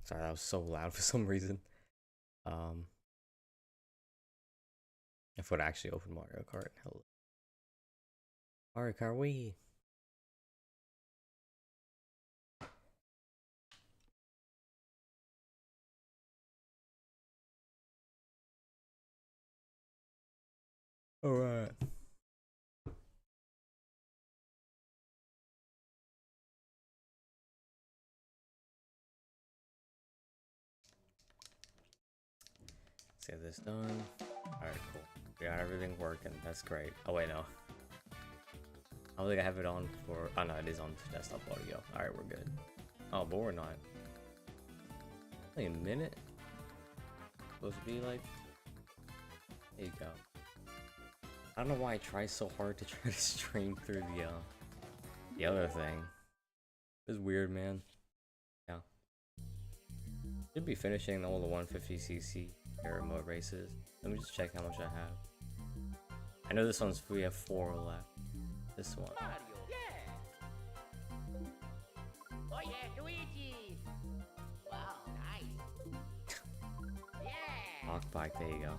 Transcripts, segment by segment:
Sorry, that was so loud for some reason. If would actually open Mario Kart. Hello. Mario Kart Wii. Alright. Let's get this done. Alright, cool. We got everything working. That's great. Oh, wait, no. I don't think I have it on for. Oh no, it is on desktop audio. All right, we're good. Oh, but we're not. Only a minute. Supposed to be like. There you go. I don't know why I try so hard to try to stream through the other thing. It's weird, man. Yeah. Should be finishing all the 150cc air mode races. Let me just check how much I have. I know this one's we have 4 left. This one. Mario, yeah. Oh yeah, Luigi. Wow, nice. Yeah. Lock bike, there you go.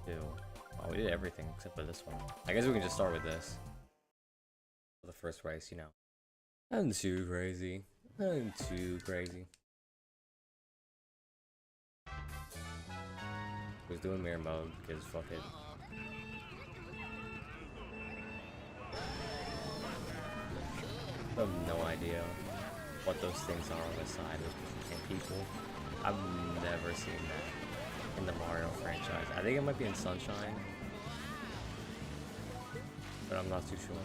Two. Oh, we did everything except for this one. I guess we can just start with this. For the first race, you know. Nothing too crazy. Nothing too crazy. Was doing mirror mode because fuck it. I have no idea what those things are on the side. Those people. I've never seen that in the Mario franchise. I think it might be in Sunshine, but I'm not too sure.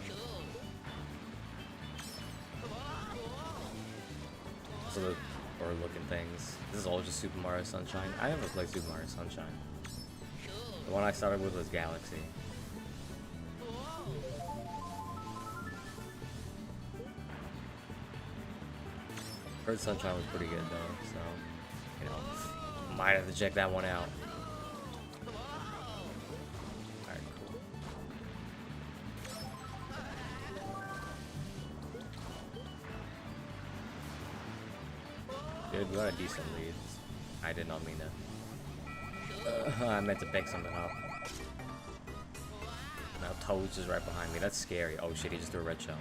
So the looking things. This is all just Super Mario Sunshine. I never played Super Mario Sunshine. The one I started with was Galaxy. Heard Sunshine was pretty good though, so you know, might have to check that one out. Alright, cool. Dude, we got a decent lead. I did not mean to. I meant to pick something up. Now Toad's is right behind me. That's scary. Oh shit, he just threw a red shell.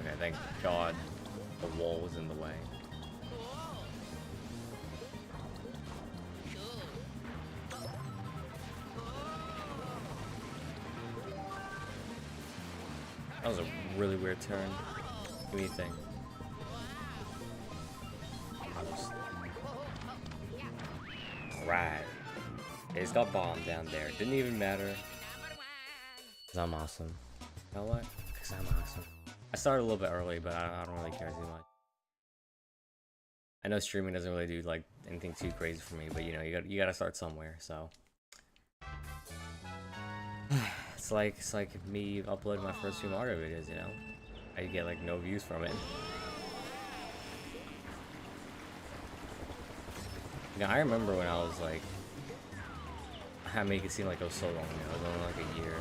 Okay, thank God the wall was in the way. That was a really weird turn. What do you think? Right. They just got bombed down there. Didn't even matter. Cause I'm awesome. You know what? Cause I'm awesome. I started a little bit early, but I don't really care too much. I know streaming doesn't really do like anything too crazy for me, but you know, you gotta start somewhere. So it's like me uploading my first few Mario videos. You know, I get like no views from it. You know, I remember when I was like, I make it seem like it was so long ago. It was only like a year.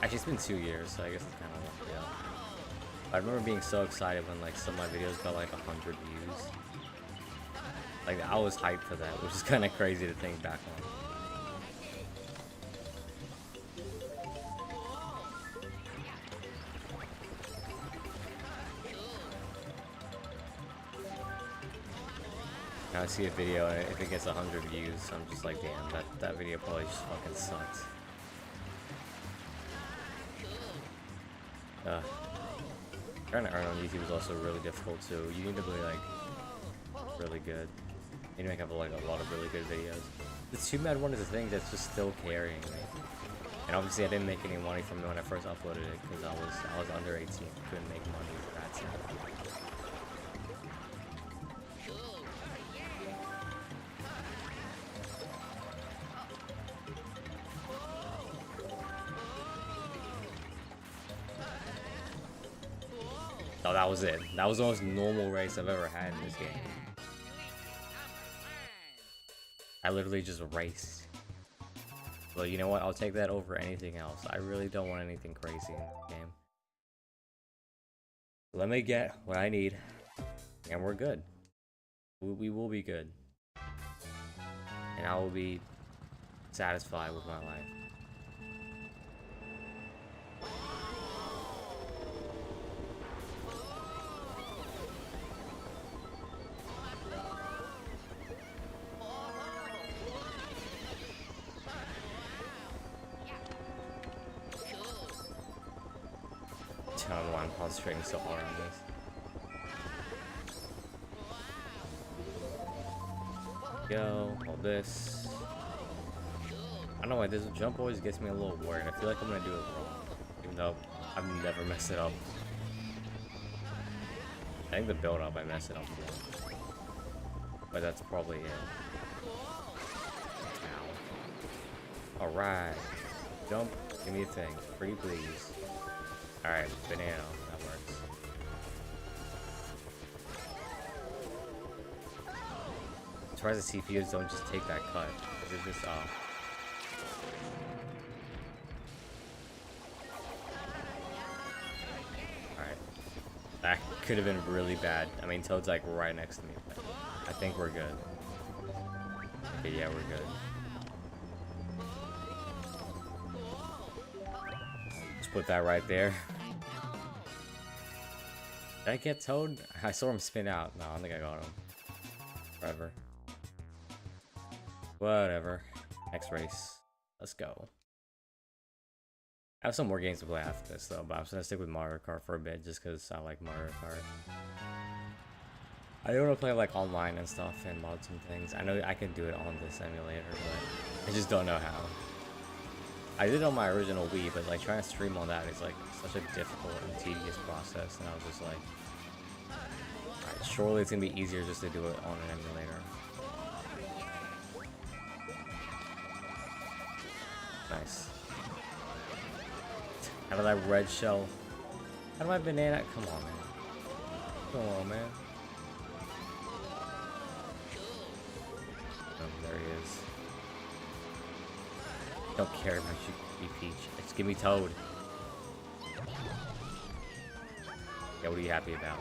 Actually, it's been 2 years, so I guess it's kind of yeah. I remember being so excited when like some of my videos got like 100 views. Like I was hyped for that, which is kind of crazy to think back on. Now I see a video and if it gets 100 views, I'm just like, damn, that video probably just fucking sucks. Trying to earn on YouTube is also really difficult too. You need to be like really good. You need to make like a lot of really good videos. The Too Mad one is a thing that's just still carrying me. And obviously I didn't make any money from it when I first uploaded it because I was under 18. Couldn't make money with that stuff. Oh, that was it. That was the most normal race I've ever had in this game. I literally just raced. But you know what? I'll take that over anything else. I really don't want anything crazy in this game. Let me get what I need, and we're good. We will be good. And I will be satisfied with my life. I don't know why I'm concentrating so hard on this. Go. Hold this. I don't know why this jump always gets me a little worried. I feel like I'm gonna do it wrong, even though I've never messed it up. I think the build up I messed it up for, but that's probably it. Ow. All right, jump. Give me a thing, pretty please. All right, banana. That works. I'm surprised the CPUs don't just take that cut. It's just off. That could have been really bad. I mean, Toad's like right next to me, but I think we're good. Okay, yeah, we're good. Just put that right there. Did I get Toad? I saw him spin out. No, I don't think I got him. Whatever. Whatever. Next race. Let's go. I have some more games to play after this though, but I'm just gonna stick with Mario Kart for a bit just because I like Mario Kart. I don't want to play like online and stuff and mods and things. I know I can do it on this emulator, but I just don't know how. I did it on my original Wii, but like trying to stream on that is like such a difficult and tedious process, and I was just like, alright, surely it's gonna be easier just to do it on an emulator. Nice. Out of that red shell. How do my banana? Come on, man. Come on, man. Oh, there he is. Don't care about you, Peach. Just give me Toad. Yeah, what are you happy about?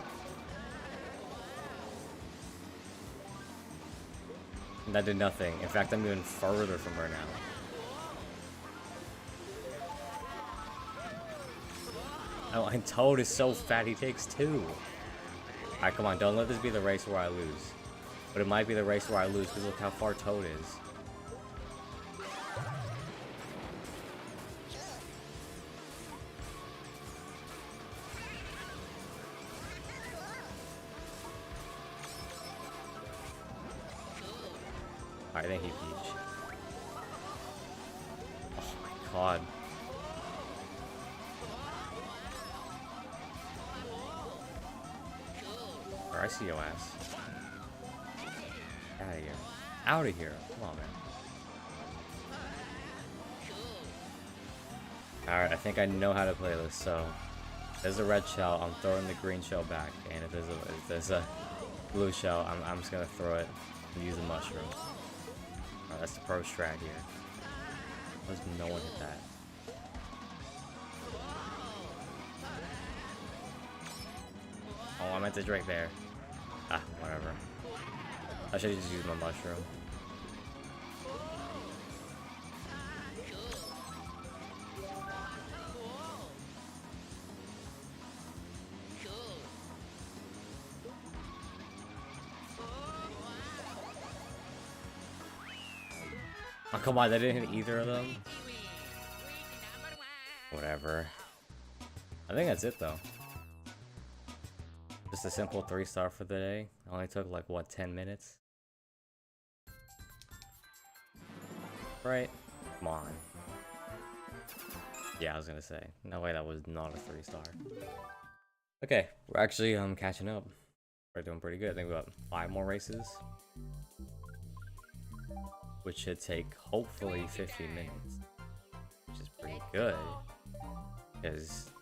That did nothing. In fact, I'm even further from her now. Oh, and Toad is so fat, he takes two. Alright, come on, don't let this be the race where I lose. But it might be the race where I lose, because look how far Toad is. Alright, thank you, Peach. Oh my god. I see your ass. Out of here. Out of here. Come on, man. Alright, I think I know how to play this, so there's a red shell, I'm throwing the green shell back, and if there's a blue shell, I'm just gonna throw it and use a mushroom. Alright, that's the pro strat here. Why does no one hit that? Oh, I meant to drink there. Ah, whatever. I should just use my mushroom. Oh, come on, they didn't hit either of them? Whatever. I think that's it, though. Just a simple 3-star for the day. Only took like, what, 10 minutes? Right? Come on. Yeah, I was gonna say. No way, that was not a 3-star. Okay, we're actually catching up. We're doing pretty good. I think we got 5 more races. Which should take, hopefully, 50 minutes. Which is pretty good. Because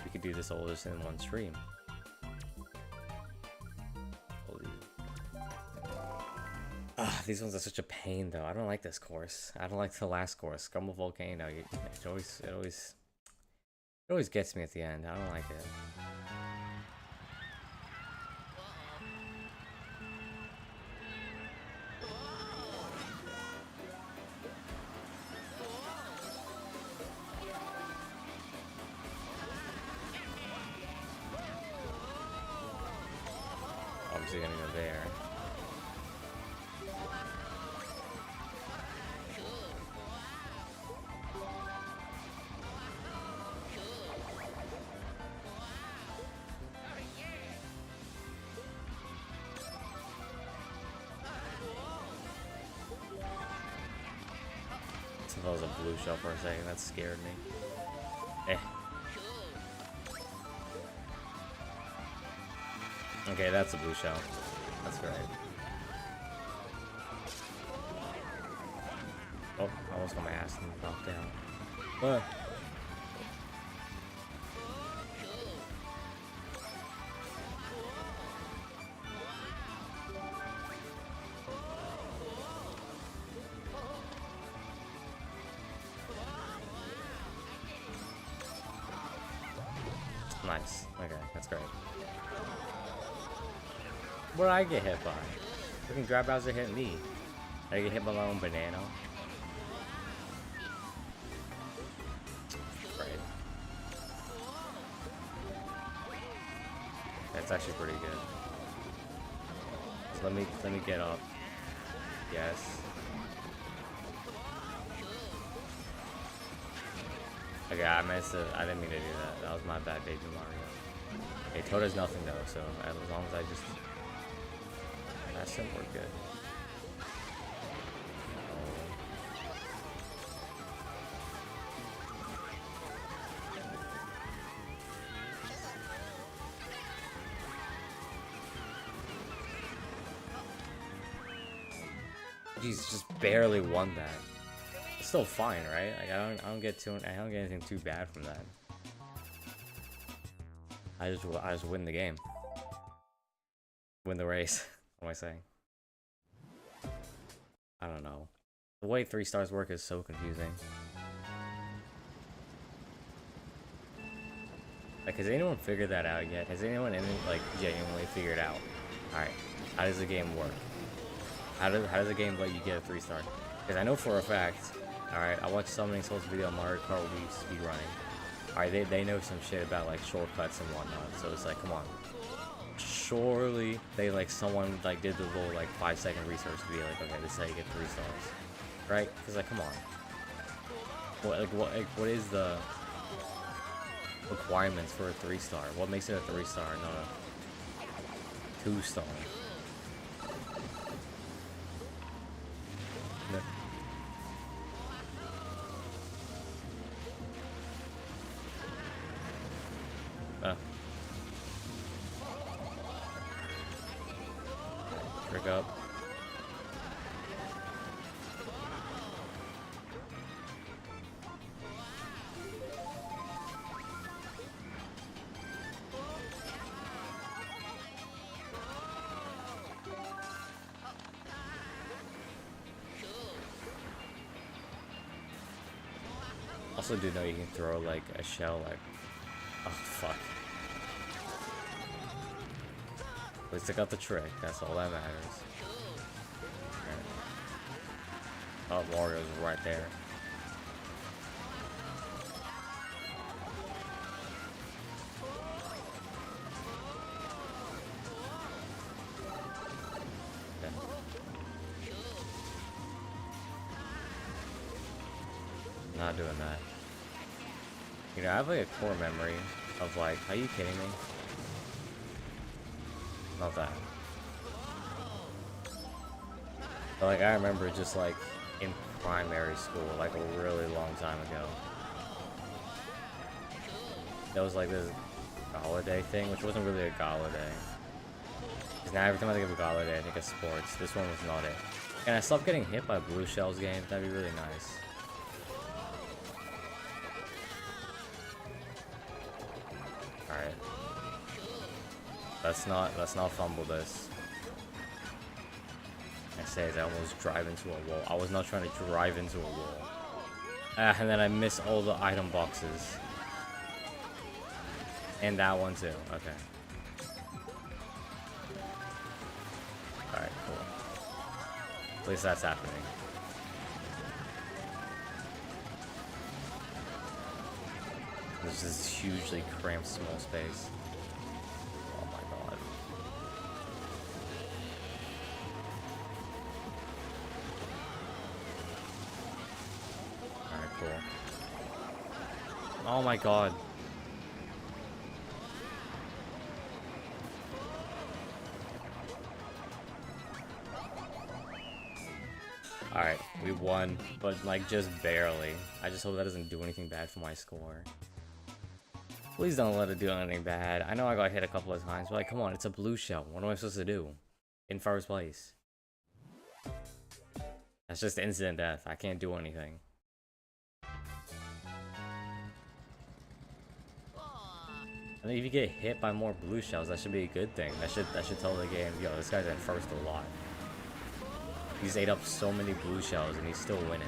we could do this all just in one stream. These ones are such a pain, though. I don't like this course. I don't like the last course, Scumble Volcano. It always gets me at the end. I don't like it. Obviously, gonna go there. thought it was a blue shell for a second. That scared me. Eh. Okay, that's a blue shell. That's great. Oh, I almost got my ass knocked down. Nice. Okay, that's great. What did I get hit by? Freaking Grab Bowser hit me. Did I get hit by my own banana? Great. That's actually pretty good. So let me get up. Yes. Okay, I didn't mean to do that. That was my bad, baby Mario. Okay, Toad has nothing though, so as long as I just... That's it, we're good. Jeez, just barely won that. It's still fine, right? Like I don't get anything too bad from that. I just win the game. Win the race. What am I saying? I don't know. The way 3 stars work is so confusing. Like, has anyone figured that out yet? Has anyone like genuinely figured out? Alright, how does the game work? How does the game let you get a 3-star? Because I know for a fact, alright, I watched Summoning Souls video on Mario Kart Wii speedrunning. Alright, they know some shit about like shortcuts and whatnot, so it's like, come on. Surely they someone did the little 5-second research to be like, okay, this is how you get 3 stars. Right? Because come on. What is the requirements for a 3-star? What makes it a 3-star, not a 2-star? Trick up. Also do know you can throw a shell oh fuck. At least I got the trick, that's all that matters. Right. Oh, Wario's right there. Okay. Not doing that. You know, I have a core memory of are you kidding me? Not that. But I remember just in primary school, a really long time ago. There was this gala day thing, which wasn't really a gala day. Because now every time I think of a gala day, I think of sports. This one was not it. Can I stop getting hit by blue shells games? That'd be really nice. Alright. Let's not fumble this. I say as I almost drive into a wall. I was not trying to drive into a wall. And then I miss all the item boxes. And that one too. Okay. Alright, cool. At least that's happening. There's this hugely cramped small space. Oh my god. Alright, cool. Oh my god. Alright, we won, but like just barely. I just hope that doesn't do anything bad for my score. Please don't let it do anything bad. I know I got hit a couple of times, but like, come on, it's a blue shell. What am I supposed to do? In first place. That's just instant death. I can't do anything. I mean, if you get hit by more blue shells, that should be a good thing. That should tell the game, yo, this guy's at first a lot. He's ate up so many blue shells and he's still winning.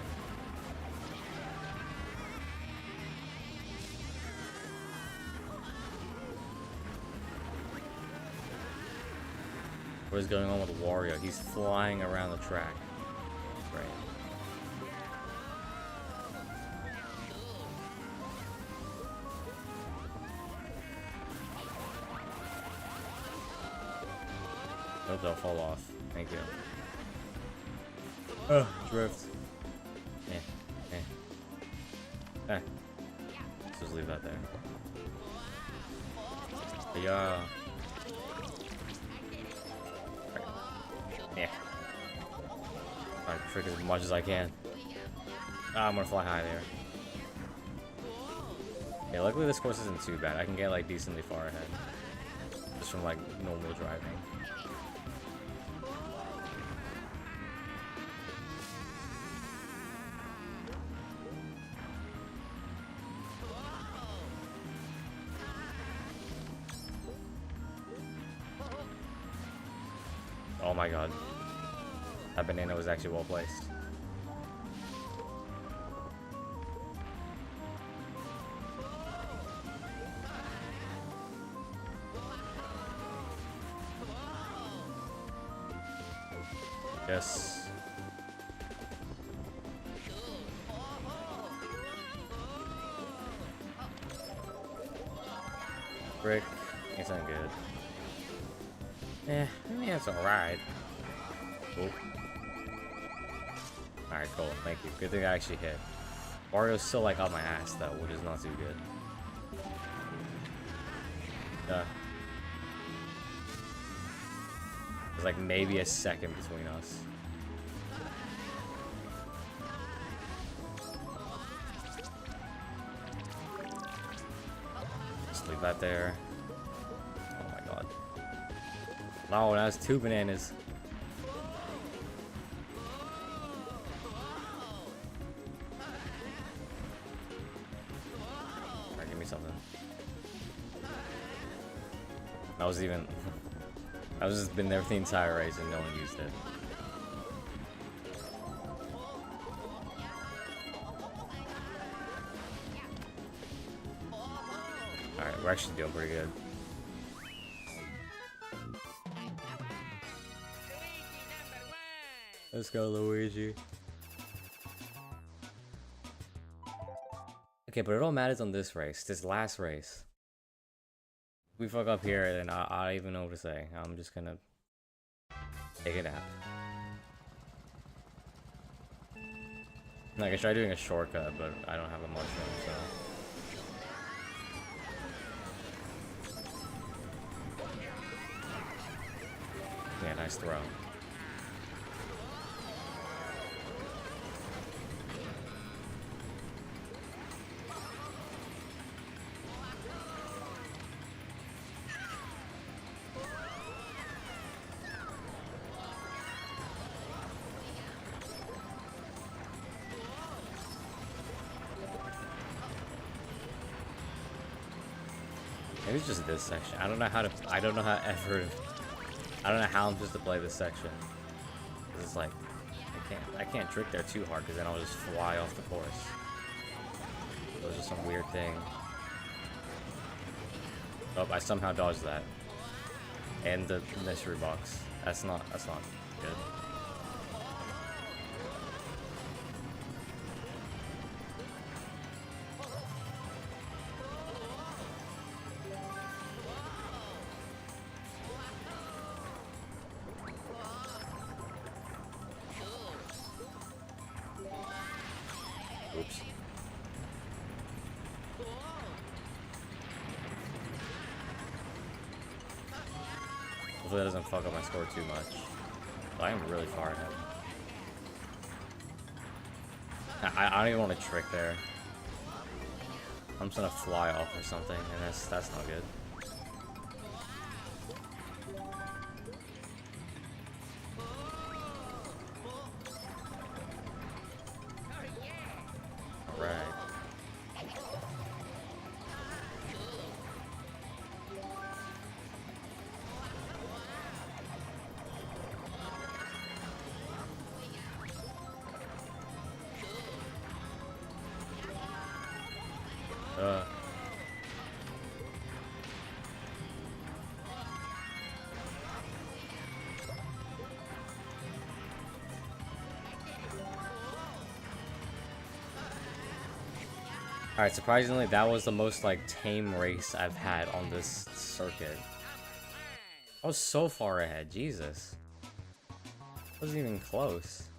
What is going on with Wario? He's flying around the track. Right. Nope, they'll fall off. Thank you. Oh, drift. Let's just leave that there. Yeah. Yeah. Alright, trick as much as I can. Ah, I'm gonna fly high there. Yeah, luckily this course isn't too bad. I can get like decently far ahead. Just from like normal driving. Oh my god. That banana was actually well placed. Yes. Brick. It's not good. I mean, that's alright. Cool. Alright, cool. Thank you. Good thing I actually hit. Mario's still like on my ass though, which is not too good. There's like maybe a second between us. Just leave that there. Oh my god. No, that's 2 bananas. Alright, give me something. That was even... I was just been there for the entire race and no one used it. Alright, we're actually doing pretty good. Let's go, Luigi. Okay, but it all matters on this race, this last race. If we fuck up here, then I don't even know what to say. I'm just gonna take a nap. Like, I tried doing a shortcut, but I don't have a mushroom, so. Yeah, nice throw. Maybe it's just this section. I don't know how I'm supposed to play this section. It's like, I can't trick there too hard because then I'll just fly off the course. So it's just some weird thing. Oh, I somehow dodged that. And the mystery box. That's not good. Oops. Hopefully that doesn't fuck up my score too much. But I am really far ahead. I don't even want to trick there. I'm just gonna fly off or something, and that's not good. Alright. Alright, surprisingly, that was the most, like, tame race I've had on this circuit. I was so far ahead, Jesus. Wasn't even close.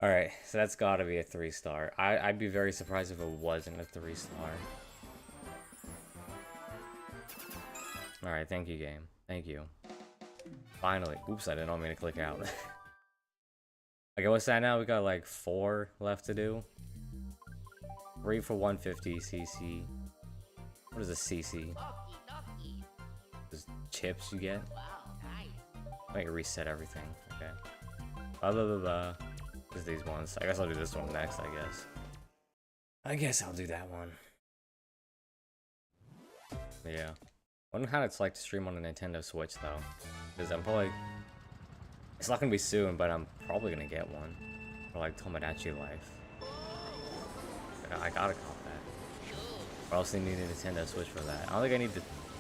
Alright, so that's gotta be a 3-star. I'd be very surprised if it wasn't a 3-star. Alright, thank you, game. Thank you. Finally. Oops, I didn't mean to click out. Okay, what's that now? We got like 4 left to do. 3 for 150 CC. What is a CC? Just chips you get? I can reset everything. Okay. Blah blah blah blah. Just these ones. I guess I'll do this one next, I guess I'll do that one. Yeah. I wonder how it's like to stream on a Nintendo Switch though. Because I'm probably... It's not gonna be soon, but I'm probably gonna get one. For like Tomodachi Life. I gotta cop that. I also need a Nintendo Switch for that. I don't think I need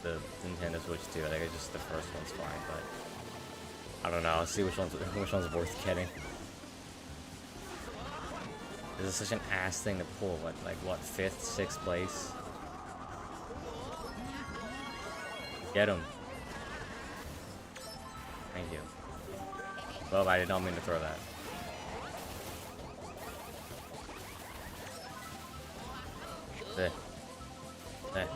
the Nintendo Switch too. I think it's just the first one's fine, but... I don't know, I'll see which one's worth getting. This is such an ass thing to pull. Like what, 5th, 6th place? Get him. Thank you. Well, I did not mean to throw that. There. There.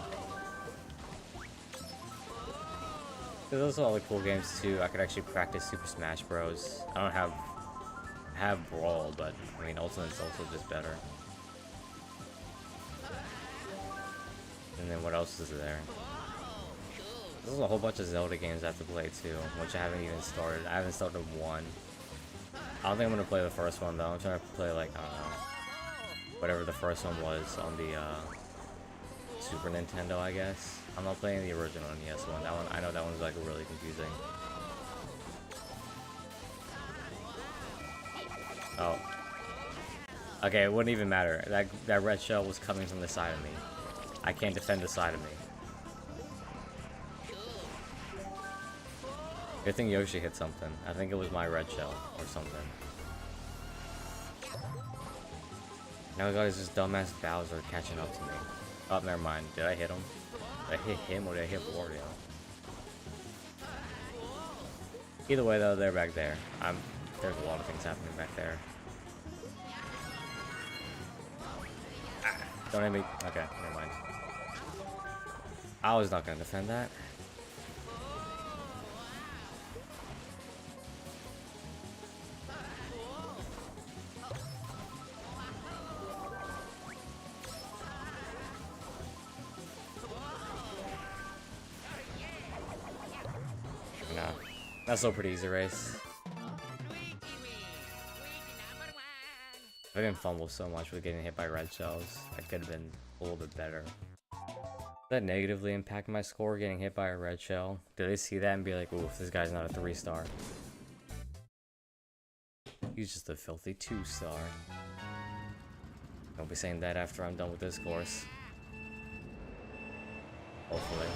There's also other cool games too. I could actually practice Super Smash Bros. I don't have Brawl, but I mean Ultimate's also just better. And then what else is there? There's a whole bunch of Zelda games I have to play too, which I haven't even started. I haven't started one. I don't think I'm gonna play the first one though. I'm trying to play like, I don't know, whatever the first one was on the Super Nintendo, I guess. I'm not playing the original NES one. That one, I know that one's like really confusing. Oh. Okay, it wouldn't even matter. That red shell was coming from the side of me. I can't defend the side of me. Good thing Yoshi hit something. I think it was my red shell or something. Now I got this dumbass Bowser catching up to me. Oh, never mind. Did I hit him? Did I hit him or did I hit Wario? Either way though, they're back there. There's a lot of things happening back there. Ah, don't hit me. Okay, never mind. I was not gonna defend that. No, that's still a pretty easy race. I didn't fumble so much with getting hit by red shells. I could have been a little bit better. Did that negatively impact my score, getting hit by a red shell? Did they see that and be like, oof, this guy's not a 3-star? He's just a filthy 2-star. Don't be saying that after I'm done with this course. Hopefully.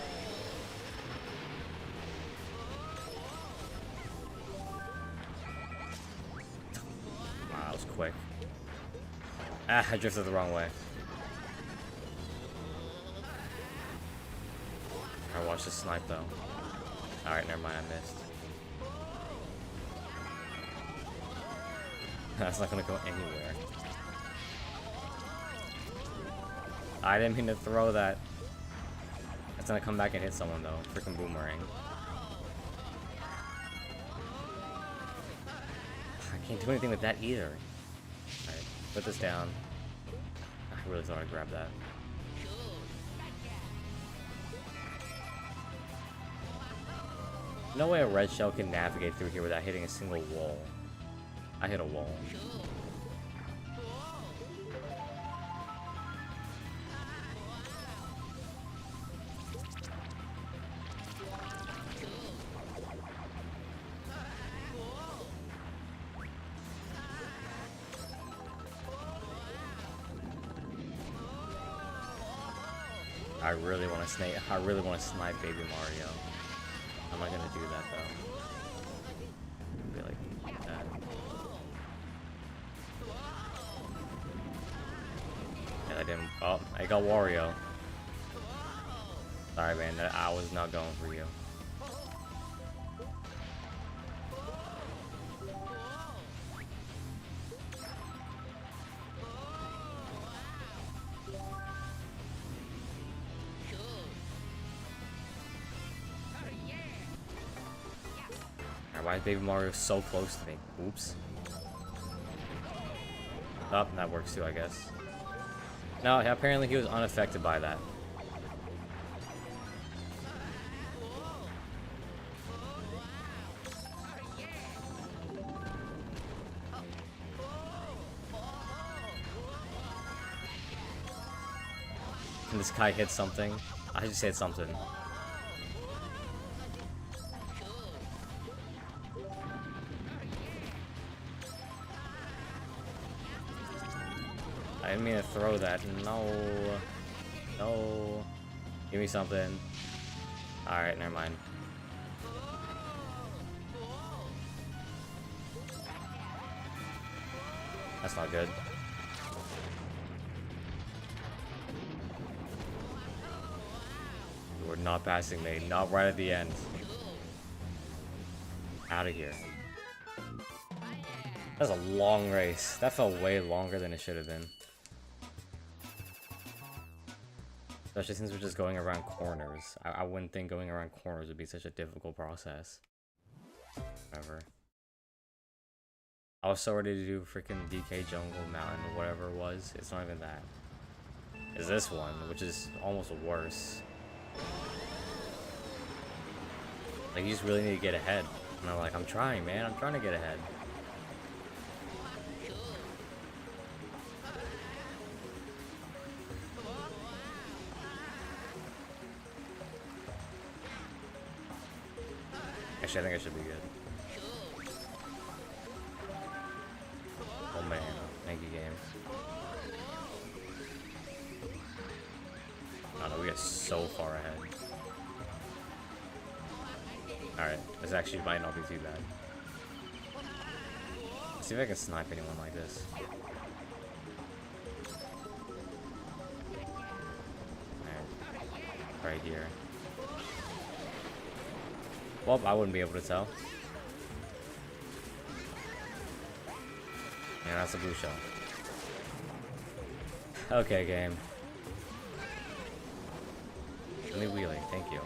Wow, that was quick. Ah, I drifted the wrong way. I watched the snipe though. Alright, never mind, I missed. That's not gonna go anywhere. I didn't mean to throw that. That's gonna come back and hit someone though. Freaking boomerang. I can't do anything with that either. Alright, put this down. I really thought I'd grab that. No way a red shell can navigate through here without hitting a single wall. I hit a wall. I really want to snipe Baby Mario. I'm not gonna do that though. Be like that. And I didn't. Oh, I got Wario. Sorry, man. I was not going for you. Why is Baby Mario so close to me? Oops. Oh, that works too, I guess. No, apparently he was unaffected by that. Can this guy hit something? I just hit something. I didn't mean to throw that. No. No. Give me something. Alright, never mind. That's not good. You were not passing me. Not right at the end. Out of here. That was a long race. That felt way longer than it should have been. Especially since we're just going around corners. I wouldn't think going around corners would be such a difficult process. Whatever. I was so ready to do freaking DK Jungle Mountain or whatever it was. It's not even that. It's this one, which is almost worse. Like, you just really need to get ahead. And I'm like, I'm trying, man. I'm trying to get ahead. Actually, I think I should be good. Oh man, thank you, game. Oh no, we got so far ahead. Alright, this actually might not be too bad. Let's see if I can snipe anyone like this. Alright. Right here. Well, I wouldn't be able to tell. Yeah, that's a blue shell. Okay, game. Let me wheelie, thank you.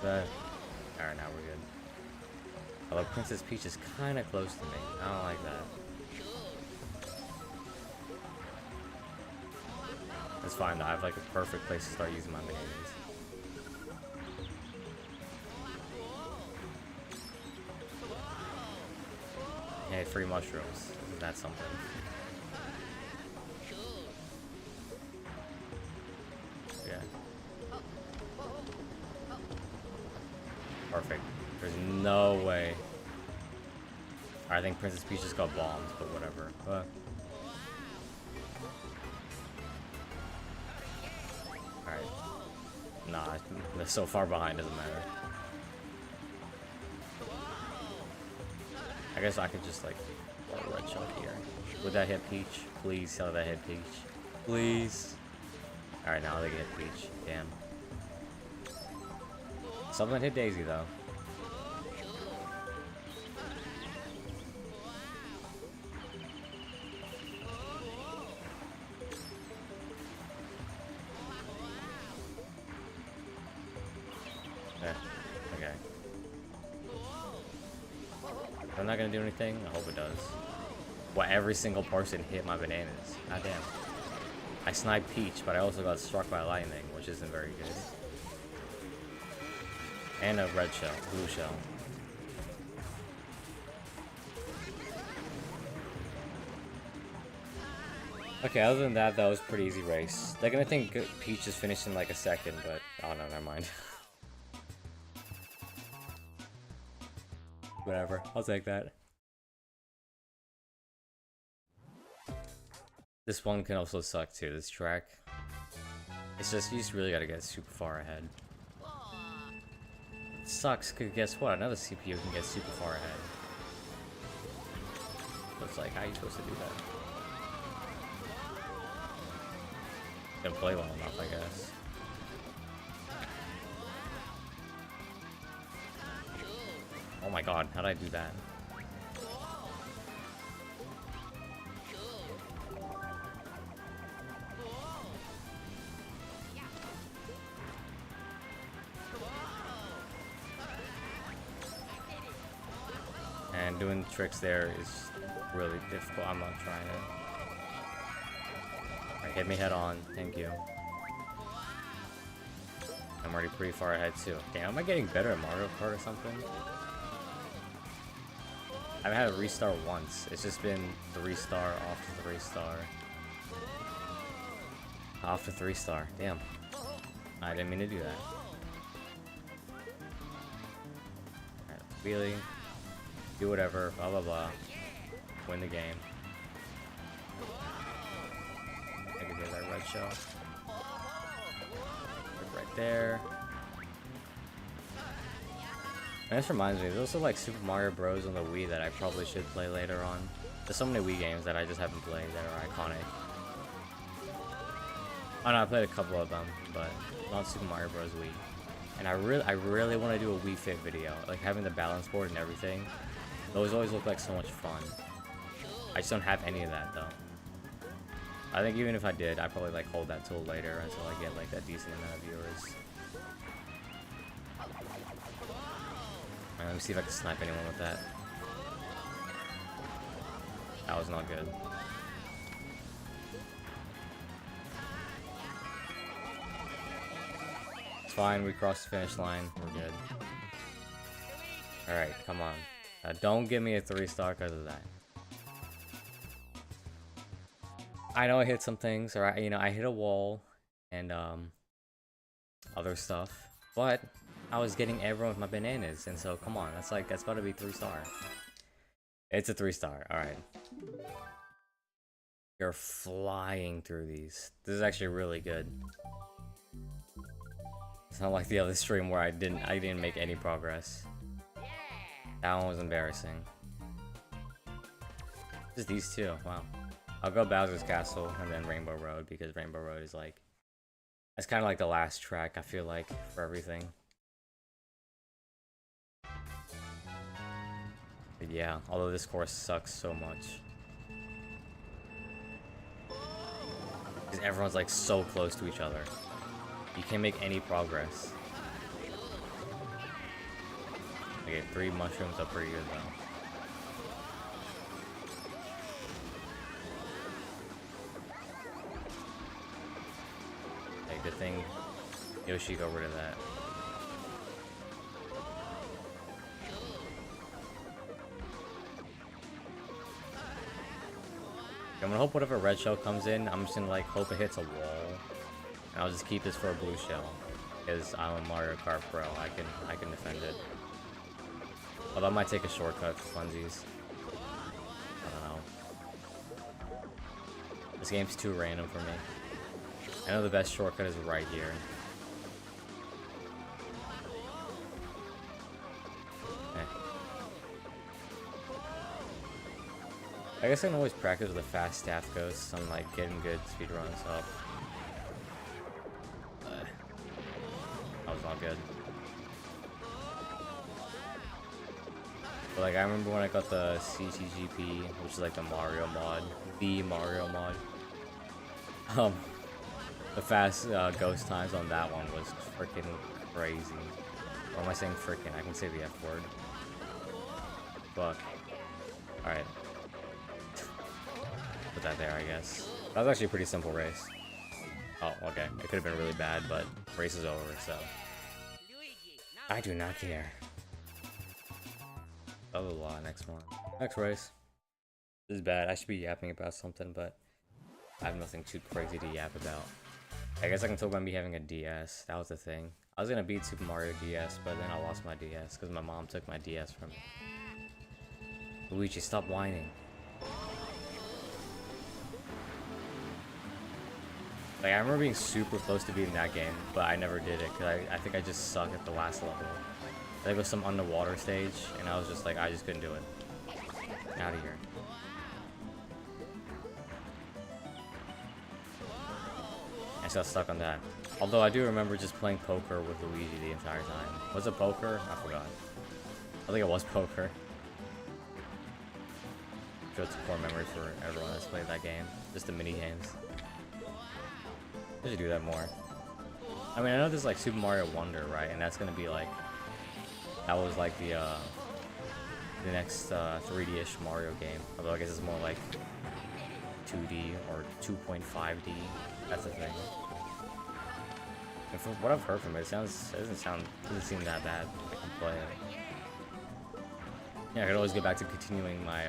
Alright, now we're good. Although Princess Peach is kind of close to me. I don't like that. It's fine though. I have like a perfect place to start using my minions. Hey, free mushrooms. That's something. Yeah. Perfect. There's no way. I think Princess Peach just got bombed, but whatever. Alright. Nah, they're so far behind, doesn't matter. I guess I could just like throw a red chunk here. Would that hit Peach? Please tell that hit Peach. Please. Alright, now they get Peach. Damn. Something hit Daisy though. I'm not gonna do anything? I hope it does. What, every single person hit my bananas. God damn. I sniped Peach, but I also got struck by lightning, which isn't very good. And a red shell, blue shell. Okay, other than that, that was a pretty easy race. They're gonna think Peach just finished in like a second, but oh no, never mind. Whatever, I'll take that. This one can also suck too, this track. It's just, you just really gotta get super far ahead. It sucks, cause guess what? Another CPU can get super far ahead. So it's like, how are you supposed to do that? Didn't play well enough, I guess. Oh my god, how'd I do that? And doing tricks there is really difficult. I'm not trying it. Alright, hit me head on. Thank you. I'm already pretty far ahead too. Damn, am I getting better at Mario Kart or something? I've had a restart once. It's just been 3-star, off to 3-star. Off to 3-star. Damn. I didn't mean to do that. Alright, really? Do whatever, blah blah blah. Win the game. I can get that red shell. Right there. And this reminds me, there's also like Super Mario Bros. On the Wii that I probably should play later on. There's so many Wii games that I just haven't played that are iconic. Oh no, I played a couple of them, but not Super Mario Bros. Wii. And I really want to do a Wii Fit video, like having the balance board and everything. Those always look like so much fun. I just don't have any of that though. I think even if I did, I'd probably like hold that till later until I get like a decent amount of viewers. Alright, let me see if I can snipe anyone with that. That was not good. It's fine, we crossed the finish line. We're good. Alright, come on. Don't give me a 3-star because of that. I know I hit some things, or I hit a wall and other stuff, but I was getting everyone with my bananas, and so come on, that's gotta be 3-star. It's a 3-star. All right, you're flying through these. This is actually really good. It's not like the other stream where I didn't make any progress. That one was embarrassing. Just these two. Wow. I'll go Bowser's Castle and then Rainbow Road because Rainbow Road is like, it's kind of like the last track I feel like for everything. But yeah, although this course sucks so much. Because everyone's like so close to each other. You can't make any progress. Okay, 3 mushrooms are pretty good though. Good thing Yoshi got rid of that. I'm gonna hope whatever red shell comes in, I'm just gonna like hope it hits a wall. And I'll just keep this for a blue shell. Because I'm a Mario Kart pro, I can defend it. Although I might take a shortcut for funsies. I don't know. This game's too random for me. I know the best shortcut is right here. Okay. I guess I can always practice with a fast staff ghost. I'm like getting good speedruns up. That was not good. But like I remember when I got the CTGP, which is like the Mario mod, the fast ghost times on that one was freaking crazy. Or am I saying freaking? I can say the F word. fuck. Alright. Put that there, I guess. That was actually a pretty simple race. Oh, okay. It could have been really bad, but race is over, so. I do not care. Blah, blah, blah. Next one. Next race. This is bad. I should be yapping about something, but I have nothing too crazy to yap about. I guess I can talk about me having a DS. That was the thing. I was gonna beat Super Mario DS, but then I lost my DS because my mom took my DS from me. Luigi, stop whining. Like, I remember being super close to beating that game, but I never did it because I think I just suck at the last level. I think it was some underwater stage, and I was just like, I just couldn't do it. Out of here. I just got stuck on that. Although I do remember just playing poker with Luigi the entire time. Was it poker? I forgot. I think it was poker. I'm sure it's a core memory for everyone that's played that game. Just the mini games. I should do that more. I mean, I know there's like Super Mario Wonder, right? And that's gonna be like, that was like the next 3D-ish Mario game. Although I guess it's more like 2D or 2.5D. That's the thing. And from what I've heard from it, it doesn't seem that bad. I can play it. Yeah, I could always get back to continuing my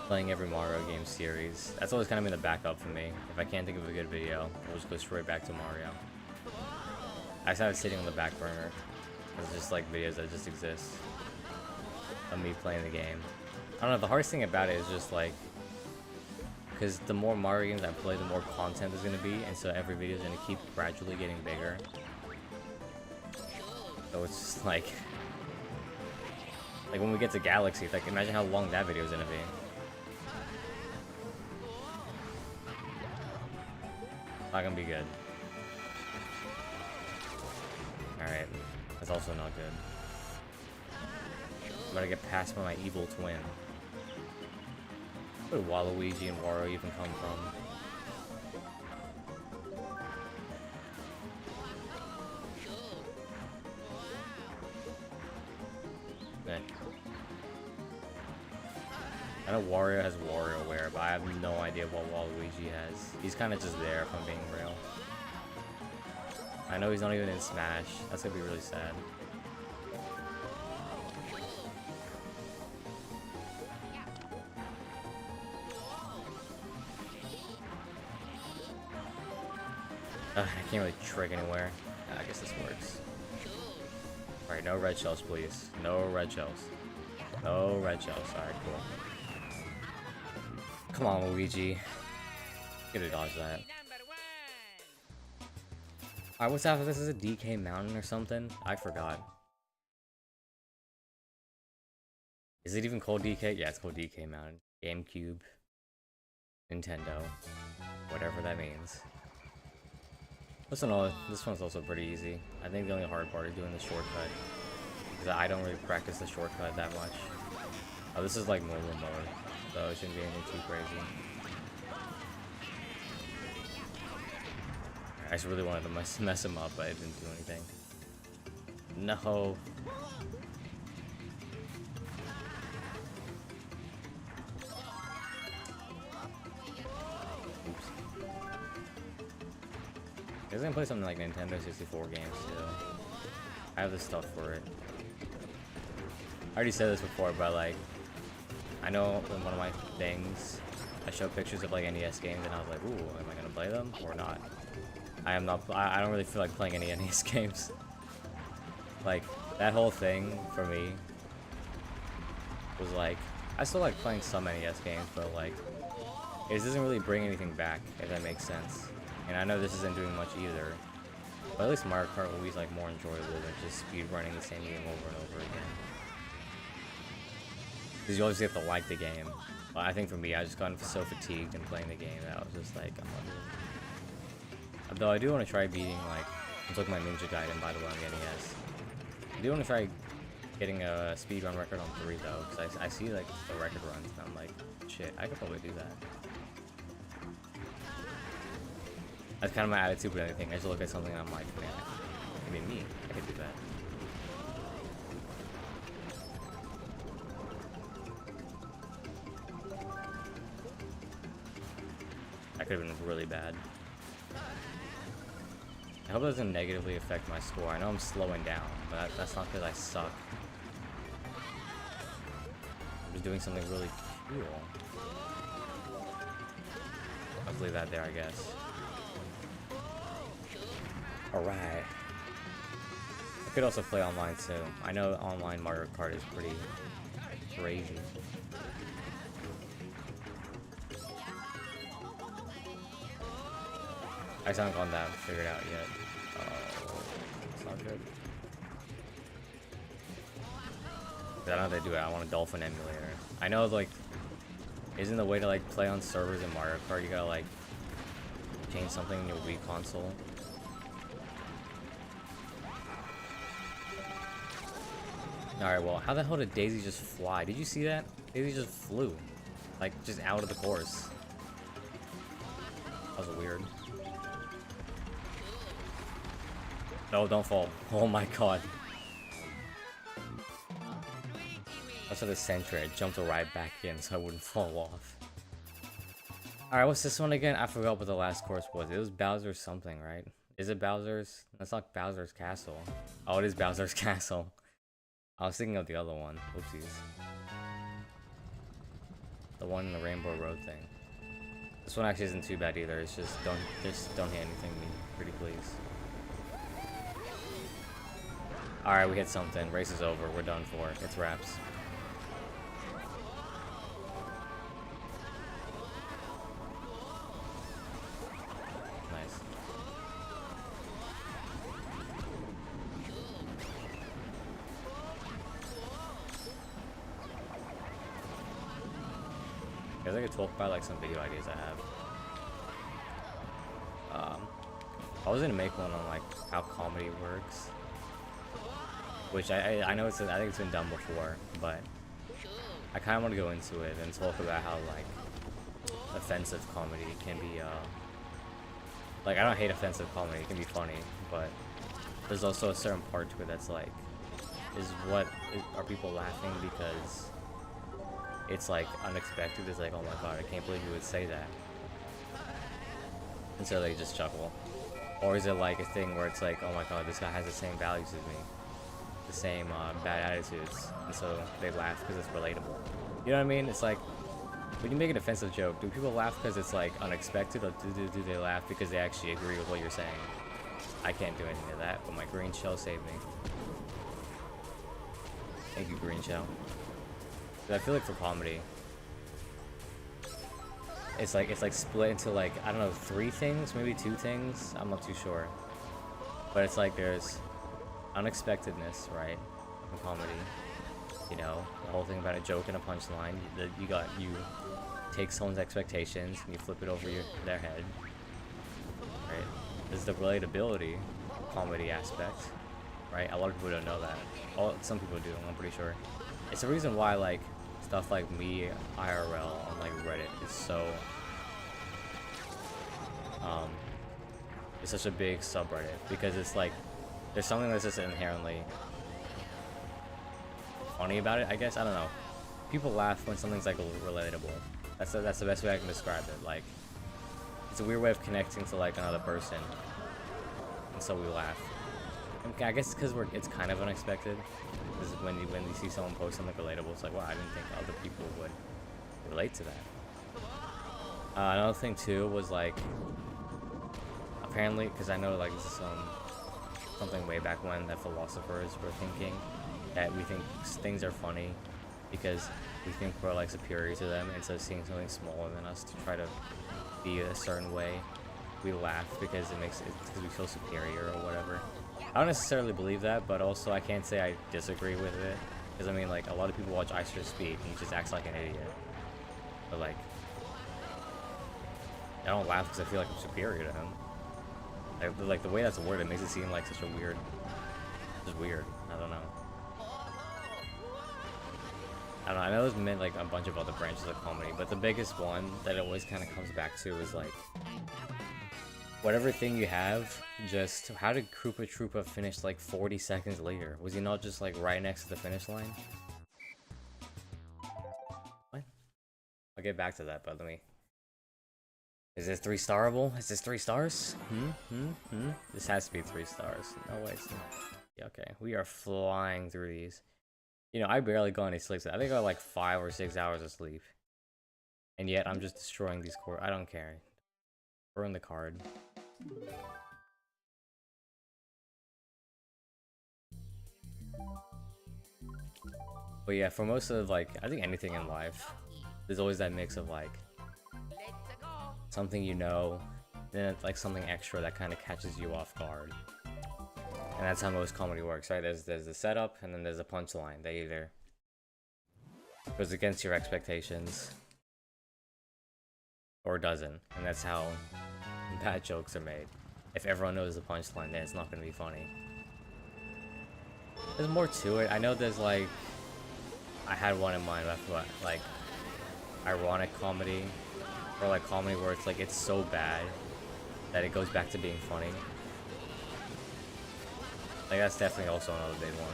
playing every Mario game series. That's always kind of been the backup for me. If I can't think of a good video, I'll just go straight back to Mario. I just have it sitting on the back burner. It's just like videos that just exist of me playing the game. I don't know, the hardest thing about it is just like, because the more Mario games I play, the more content there's going to be, and so every video is going to keep gradually getting bigger. So it's just like when we get to Galaxy, like imagine how long that video is going to be. Not going to be good. Alright, that's also not good. I'm going to get past by my evil twin. Where did Waluigi and Wario even come from? Eh. I know Wario has WarioWare, but I have no idea what Waluigi has. He's kind of just there, if I'm being real. I know he's not even in Smash. That's gonna be really sad. I can't really trick anywhere. I guess this works. Alright, no red shells, please. No red shells. No red shells. Alright, cool. Come on, Luigi. Get to dodge that. Alright, what's after this? Is a DK Mountain or something? I forgot. Is it even called DK? Yeah, it's called DK Mountain. GameCube. Nintendo. Whatever that means. This one's also pretty easy. I think the only hard part is doing the shortcut. Because I don't really practice the shortcut that much. Oh, this is like normal mode, so it shouldn't be anything too crazy. I just really wanted to mess him up, but I didn't do anything. No. I was gonna play something like Nintendo 64 games too. I have the stuff for it. I already said this before, but like, I know in one of my things, I show pictures of like NES games, and I was like, ooh, am I gonna play them or not? I am not. I don't really feel like playing any NES games. Like, that whole thing for me was like, I still like playing some NES games, but like, it doesn't really bring anything back, if that makes sense. And I know this isn't doing much either, but at least Mario Kart will be like more enjoyable than just speedrunning the same game over and over again. Because you always have to like the game. But I think for me, I just got so fatigued in playing the game that I was just like, I'm not doing it. Though I do want to try beating, like, I'm talking my Ninja Gaiden, by the way, on the NES. I do want to try getting a speedrun record on 3 though, because I see like the record runs, and I'm like, shit, I could probably do that. That's kind of my attitude with anything. I just look at something and I'm like, man, I mean, me, I could do that. That could have been really bad. I hope it doesn't negatively affect my score. I know I'm slowing down, but that's not because I suck. I'm just doing something really cool. Let's leave that there, I guess. Alright. I could also play online too. I know online Mario Kart is pretty crazy. I still haven't gotten that figured out yet. Oh, it's not good. I don't know how they do it. I want a Dolphin emulator. I know, like, isn't the way to, like, play on servers in Mario Kart, you gotta, like, change something in your Wii console? Alright, well, how the hell did Daisy just fly? Did you see that? Daisy just flew. Like, just out of the course. That was weird. No, don't fall. Oh my god. That's for the sentry. I jumped right back in so I wouldn't fall off. Alright, what's this one again? I forgot what the last course was. It was Bowser's something, right? Is it Bowser's? That's not Bowser's Castle. Oh, it is Bowser's Castle. I was thinking of the other one. Oopsies. The one in the Rainbow Road thing. This one actually isn't too bad either. It's just don't hit anything me, pretty please. Alright, we hit something. Race is over. We're done for. It's wraps. Nice. I guess I could talk about like some video ideas I have. I was gonna make one on like how comedy works, which I know I think it's been done before, but I kind of want to go into it and talk about how like offensive comedy can be like, I don't hate offensive comedy, it can be funny, but there's also a certain part to it that's like, are people laughing because it's like unexpected? It's like, oh my god, I can't believe you would say that, and so they just chuckle. Or is it like a thing where it's like, oh my god, this guy has the same values as me, the same bad attitudes, and so they laugh because it's relatable. You know what I mean? It's like, when you make an offensive joke, do people laugh because it's like unexpected, or do they laugh because they actually agree with what you're saying? I can't do anything to that, but my green shell saved me. Thank you, green shell. But I feel like for comedy, it's like split into like, I don't know, 3 things, maybe 2 things. I'm not too sure, but it's like there's unexpectedness, right, in comedy. You know, the whole thing about a joke and a punchline. You take someone's expectations and you flip it over their head, right? There's the relatability comedy aspect, right? A lot of people don't know that. Some people do, I'm pretty sure. It's the reason why like stuff like me IRL on like Reddit is so it's such a big subreddit, because it's like there's something that's just inherently funny about it, I guess. I don't know. People laugh when something's like relatable. That's the best way I can describe it. Like, it's a weird way of connecting to like another person, and so we laugh. And I guess because it's kind of unexpected. Because when you see someone post something relatable, it's like, wow, I didn't think other people would relate to that. Another thing too was like, apparently, because I know like this is something way back when that philosophers were thinking, that we think things are funny because we think we're like superior to them, and so seeing something smaller than us to try to be a certain way, we laugh because because we feel superior or whatever. I don't necessarily believe that, but also I can't say I disagree with it, because I mean, like, a lot of people watch Ice for Speed and he just acts like an idiot, but like, I don't laugh because I feel like I'm superior to him. Like the way that's worded, it makes it seem like such a weird, just weird. I don't know. I know there's been like a bunch of other branches of comedy, but the biggest one that it always kind of comes back to is like, whatever thing you have, just how did Koopa Troopa finish like 40 seconds later? Was he not just like right next to the finish line? What? I'll get back to that, but let me Is this 3-starable? Is this 3 stars? This has to be 3 stars. No way it's not. Yeah, okay, we are flying through these. You know, I barely got any sleep. I think I got like 5 or 6 hours of sleep. And yet, I'm just destroying these core. I don't care. Burn the card. But yeah, for most of, like, I think anything in life, there's always that mix of, like, something you know, then it's like something extra that kind of catches you off guard. And that's how most comedy works, right? There's the setup, and then there's a punchline. They either goes against your expectations, or doesn't. And that's how bad jokes are made. If everyone knows the punchline, then it's not going to be funny. There's more to it. I know there's, like, I had one in mind, but like ironic comedy, or like comedy where it's like it's so bad that it goes back to being funny. Like that's definitely also another big one.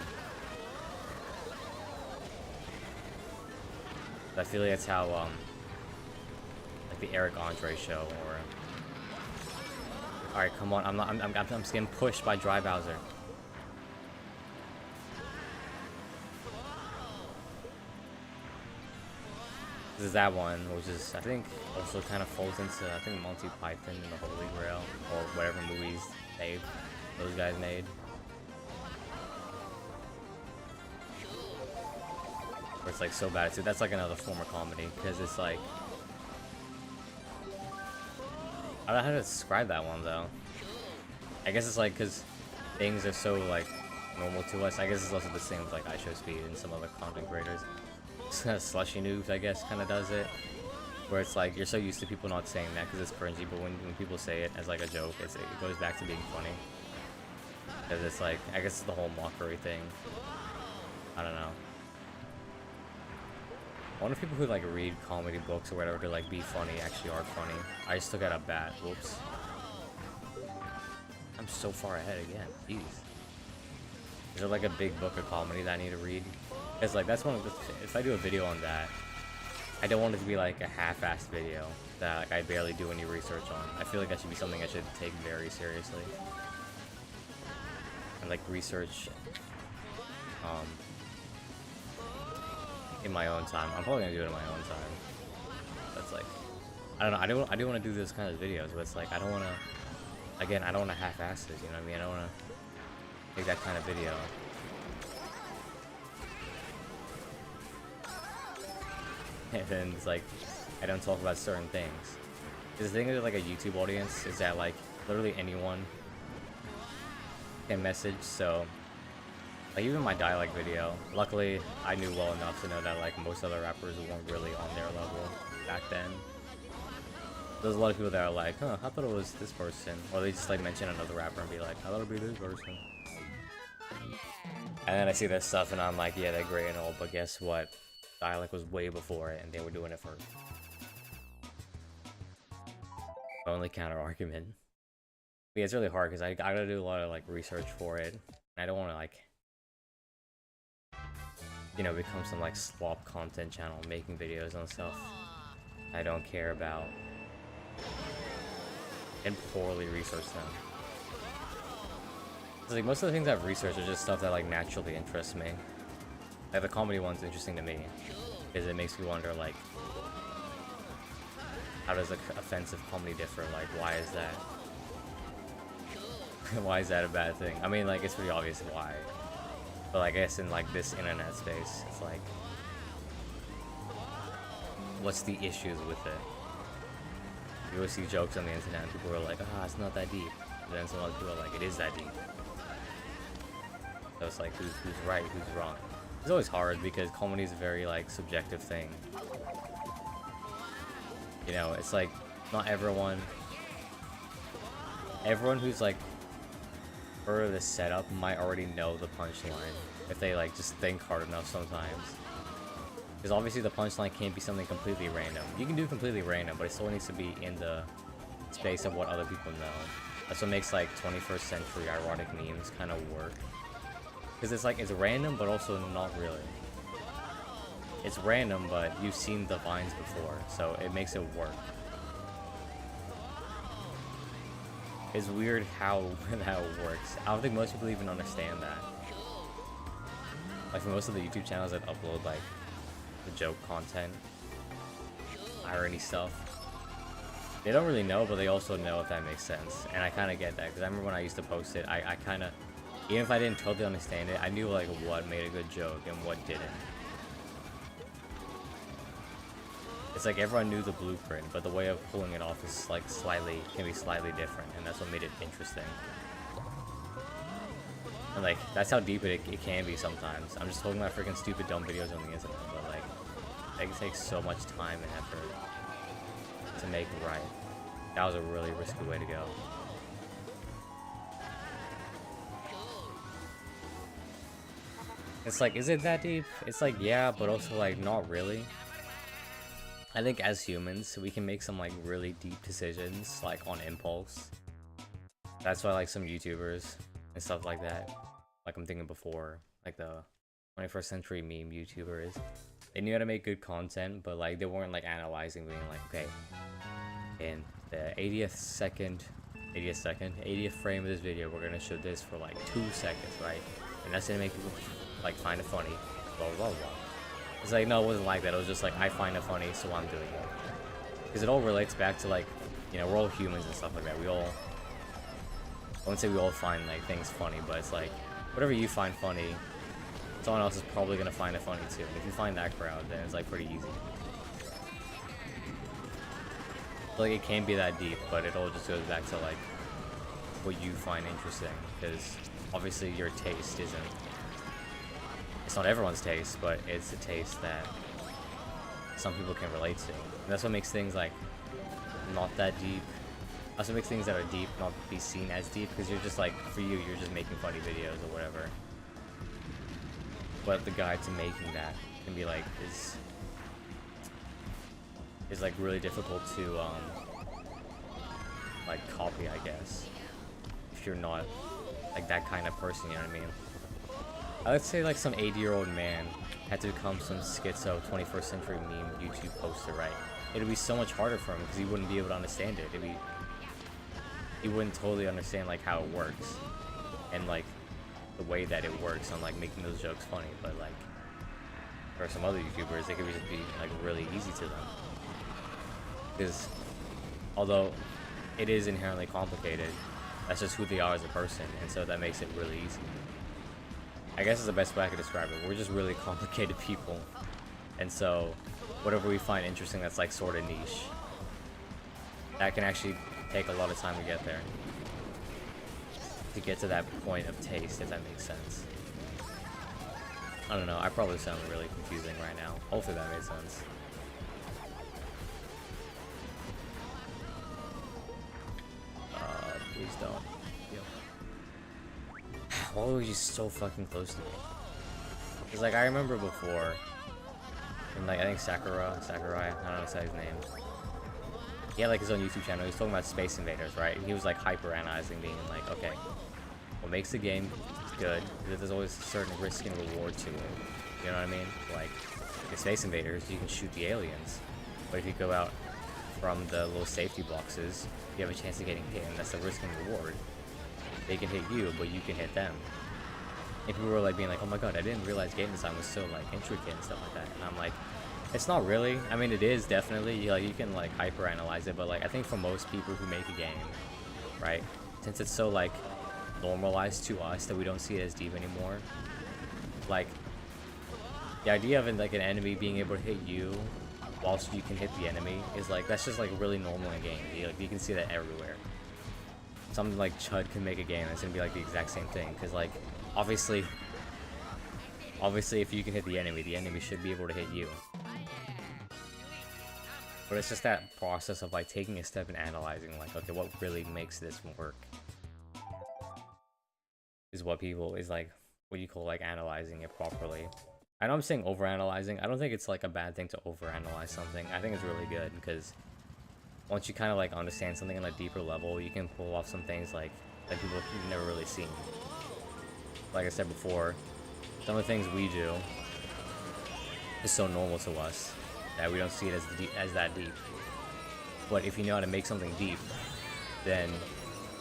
I feel like that's how like the Eric Andre show, or all right, come on, I'm getting pushed by Dry Bowser. This is that one, which is, I think, also kind of falls into, I think, Monty Python and the Holy Grail, or whatever movies those guys made. Where it's, like, so bad, too. That's, like, another form of comedy, because it's, like... I don't know how to describe that one, though. I guess it's, like, because things are so, like, normal to us. I guess it's also the same with, like, iShowSpeed and some other content creators. Slushy Noobs, I guess, kind of does it, where it's like you're so used to people not saying that because it's cringy, but when people say it as like a joke, it goes back to being funny. Because it's like, I guess it's the whole mockery thing. I don't know. I wonder if people who like read comedy books or whatever to like be funny actually are funny. I just took out a bat. Whoops. I'm so far ahead again. Jeez. Is there like a big book of comedy that I need to read? Because like that's one of the, if I do a video on that, I don't want it to be like a half-assed video that like I barely do any research on. I feel like that should be something I should take very seriously. And like research in my own time. I'm probably gonna do it in my own time. But it's like, I don't know, I do want to do those kind of videos, but it's like I don't want to, again, I don't want to half-ass it, you know what I mean? I don't want to make that kind of video. And then it's like, I don't talk about certain things. Because the thing with like a YouTube audience is that like, literally anyone can message, so like even my dialect video, luckily I knew well enough to know that like most other rappers weren't really on their level back then. There's a lot of people that are like, huh, I thought it was this person, or they just like mention another rapper and be like, I thought it'd be this person. And then I see their stuff and I'm like, yeah, they're great and all, but guess what? Dialect was way before it, and they were doing it first. Only counter argument. Yeah, it's really hard because I gotta do a lot of like research for it. And I don't want to like, you know, become some like slop content channel making videos and stuff I don't care about and poorly research them. It's like most of the things I've researched are just stuff that like naturally interests me. Like the comedy one's interesting to me, because it makes me wonder, like, how does offensive comedy differ? Like, why is that? Why is that a bad thing? I mean, like, it's pretty obvious why. But I guess in, like, this internet space, it's like, what's the issues with it? You always see jokes on the internet and people are like, ah, it's not that deep. But then some other people are like, it is that deep. So it's like, who's right, who's wrong? It's always hard because comedy is a very like subjective thing. You know, it's like not everyone who's like for the setup might already know the punchline if they like just think hard enough sometimes. Because obviously the punchline can't be something completely random. You can do completely random, but it still needs to be in the space of what other people know. That's what makes like 21st century ironic memes kind of work. Because it's like, it's random, but also not really. It's random, but you've seen the vines before, so it makes it work. It's weird how how it works. I don't think most people even understand that. Like for most of the YouTube channels that upload like the joke content, irony stuff, they don't really know, but they also know, if that makes sense. And I kind of get that, because I remember when I used to post it, I kind of, even if I didn't totally understand it, I knew like what made a good joke and what didn't. It's like everyone knew the blueprint, but the way of pulling it off is like can be slightly different, and that's what made it interesting. And like, that's how deep it can be sometimes. I'm just talking about freaking stupid dumb videos on the internet, but like, it takes so much time and effort to make right. That was a really risky way to go. It's like, is it that deep? It's like, yeah, but also like, not really. I think as humans, we can make some like really deep decisions, like on impulse. That's why like some YouTubers and stuff like that, like I'm thinking before, like the 21st century meme YouTubers, they knew how to make good content, but like they weren't like analyzing, being like, okay, in the 80th frame of this video, we're gonna show this for like 2 seconds, right? And that's gonna make people like find it funny, blah blah blah. It's like, no, it wasn't like that. It was just like, I find it funny, so I'm doing it. Because it all relates back to like, you know, we're all humans and stuff like that. We all, I wouldn't say we all find like things funny, but it's like, whatever you find funny, someone else is probably gonna find it funny too. And if you find that crowd, then it's like pretty easy. Like, it can't be that deep, but it all just goes back to like what you find interesting, because obviously your taste isn't, it's not everyone's taste, but it's a taste that some people can relate to. And that's what makes things like not that deep. That's what makes things that are deep not be seen as deep, because you're just like, for you, you're just making funny videos or whatever. But the guide to making that can be like, is like really difficult to like copy, I guess, if you're not like that kind of person, you know what I mean? I would say like some 80-year-old man had to become some schizo 21st century meme YouTube poster, right? It would be so much harder for him because he wouldn't be able to understand it. He wouldn't totally understand like how it works and like the way that it works on like making those jokes funny. But like for some other YouTubers, it could just be like really easy to them, because although it is inherently complicated, that's just who they are as a person, and so that makes it really easy. I guess is the best way I could describe it. We're just really complicated people, and so whatever we find interesting that's like sort of niche, that can actually take a lot of time to get there, to get to that point of taste, if that makes sense. I don't know, I probably sound really confusing right now. Hopefully that made sense. Please don't. Why were you so fucking close to me? Because like, I remember before, and like, I think Sakurai, I don't know his name. He had like his own YouTube channel. He was talking about Space Invaders, right? And he was like hyper-analyzing, being like, okay, what makes the game good is that there's always a certain risk and reward to it. You know what I mean? Like, in Space Invaders, you can shoot the aliens, but if you go out from the little safety boxes, you have a chance of getting hit, and that's the risk and reward. They can hit you, but you can hit them. And people were like being like, oh my god, I didn't realize game design was so like intricate and stuff like that. And I'm like, it's not really. I mean, it is definitely. Like, you can like hyper analyze it, but like, I think for most people who make a game, right, since it's so like normalized to us that we don't see it as deep anymore, like the idea of like an enemy being able to hit you whilst you can hit the enemy is like, that's just like really normal in a game. You can see that everywhere. Something like Chud can make a game that's gonna be like the exact same thing, because like obviously if you can hit the enemy should be able to hit you. But it's just that process of like taking a step and analyzing, like, okay, what really makes this work is what people is like, what you call like analyzing it properly. I know I'm saying overanalyzing. I don't think it's like a bad thing to overanalyze something. I think it's really good, because once you kind of like understand something on a deeper level, you can pull off some things like that people have never really seen. Like I said before, some of the things we do is so normal to us that we don't see it as that deep. But if you know how to make something deep, then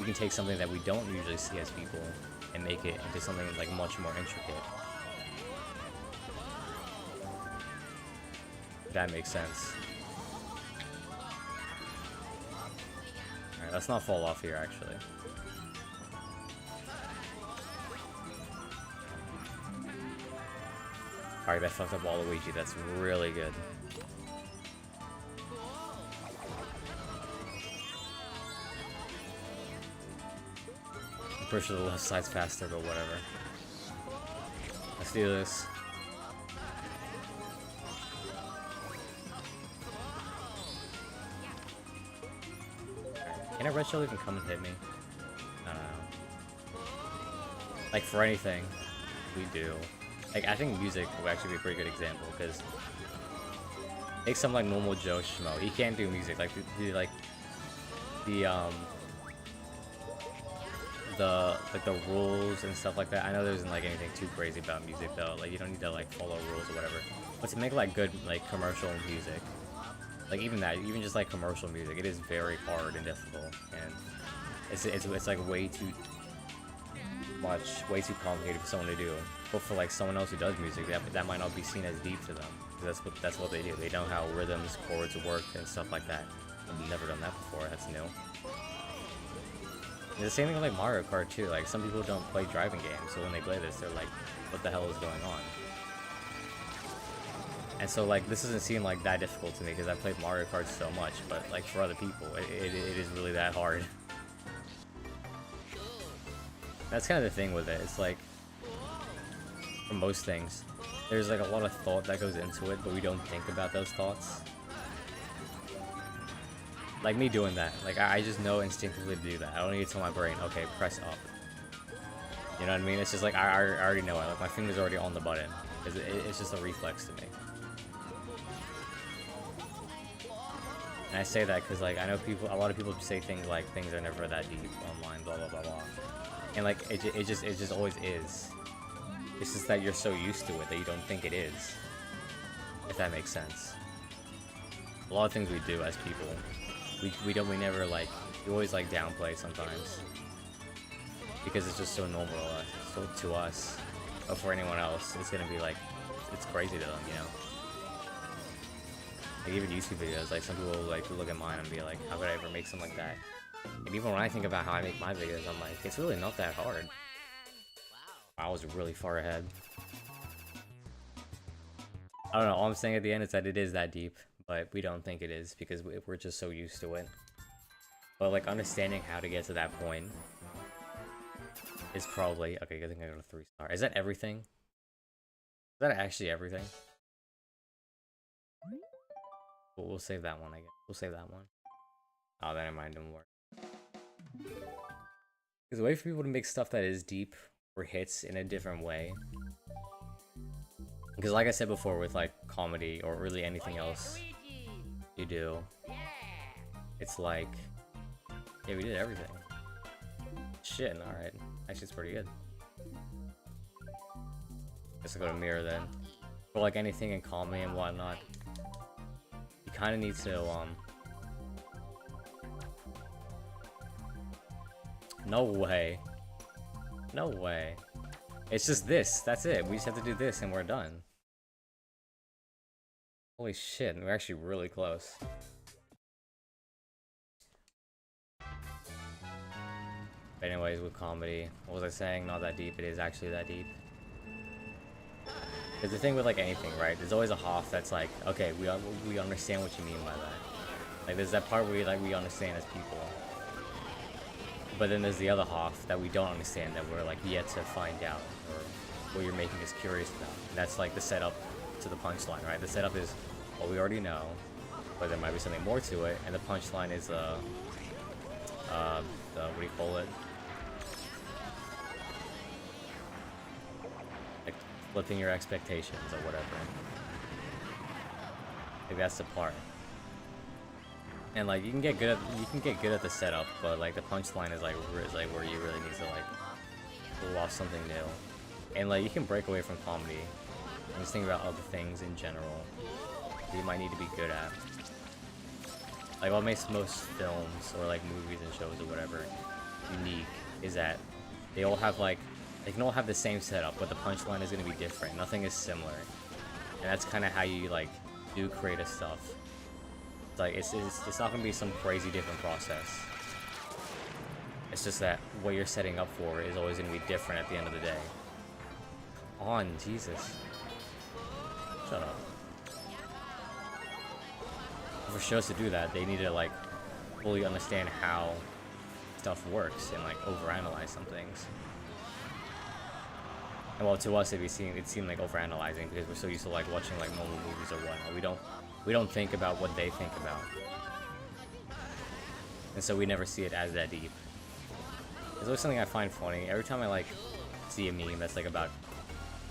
we can take something that we don't usually see as people and make it into something like much more intricate. If that makes sense. Alright, let's not fall off here actually. Alright, that fucked up Waluigi, that's really good. I'm pretty sure the left side's faster, but whatever. Let's do this. Can a red shell even come and hit me? I don't know. Like, for anything, we do. Like, I think music would actually be a pretty good example, because take some, like, normal Joe Schmo. He can't do music. Like, the rules and stuff like that. I know there isn't, like, anything too crazy about music, though. Like, you don't need to, like, follow rules or whatever. But to make, like, good, like, commercial music, like, even that, even just, like, commercial music, it is very hard and difficult. And it's like, way too complicated for someone to do. But for, like, someone else who does music, that might not be seen as deep to them. Because that's what they do. They know how rhythms, chords work, and stuff like that. I've never done that before. That's new. And the same thing with, like, Mario Kart, too. Like, some people don't play driving games, so when they play this, they're like, what the hell is going on? And so, like, this doesn't seem, like, that difficult to me, because I played Mario Kart so much, but, like, for other people, it is really that hard. That's kind of the thing with it. It's like, for most things, there's like a lot of thought that goes into it, but we don't think about those thoughts. Like me doing that. Like, I just know instinctively to do that. I don't need to tell my brain, okay, press up. You know what I mean? It's just like, I already know it. Like, my finger's already on the button. It's just a reflex to me. And I say that because, like, I know a lot of people say things like, things are never that deep online, blah, blah, blah, blah. And, like, it just always is. It's just that you're so used to it that you don't think it is. If that makes sense. A lot of things we do as people, we never, like, we always, like, downplay sometimes. Because it's just so normal to us. But for anyone else, it's gonna be, like, it's crazy to them, you know? Like, even YouTube videos, like, some people, like, look at mine and be like, how could I ever make something like that? And even when I think about how I make my videos, I'm like, it's really not that hard. I was really far ahead. I don't know, all I'm saying at the end is that it is that deep, but we don't think it is because we're just so used to it. But, like, understanding how to get to that point is probably... Okay, I think I got a 3-star. Is that everything? Is that actually everything? We'll save that one, I guess. We'll save that one. Oh, then never mind, didn't work. There's a way for people to make stuff that is deep or hits in a different way. Because like I said before, with like comedy or really anything else you do, it's like, yeah, we did everything. Shit, alright. Actually, it's pretty good. Guess I'll go to mirror then. For like anything in comedy and whatnot, you kind of need to, no way. No way. It's just this. That's it. We just have to do this and we're done. Holy shit. We're actually really close. But anyways, with comedy, what was I saying? Not that deep. It is actually that deep. Because the thing with like anything, right? There's always a half that's like, okay, we understand what you mean by that. Like there's that part where we understand as people. But then there's the other half that we don't understand, that we're like yet to find out, or what you're making us curious about. And that's like the setup to the punchline, right? The setup is what we already know, but there might be something more to it, and the punchline is the what do you call it? Like flipping your expectations or whatever. Like that's the part. And like you can get good at the setup, but like the punchline is like where you really need to like pull off something new. And like you can break away from comedy and just think about other things in general you might need to be good at. Like what makes most films or like movies and shows or whatever unique is that they all have like, they can all have the same setup, but the punchline is going to be different. Nothing is similar. And that's kind of how you like do creative stuff. It's like, it's not going to be some crazy different process. It's just that what you're setting up for is always going to be different at the end of the day. On, Jesus. Shut up. For shows to do that, they need to like fully understand how stuff works and like overanalyze some things. And well, to us, it seemed like overanalyzing because we're so used to like watching like normal movies or whatnot. We don't think about what they think about, and so we never see it as that deep. There's always something I find funny every time I like see a meme that's like about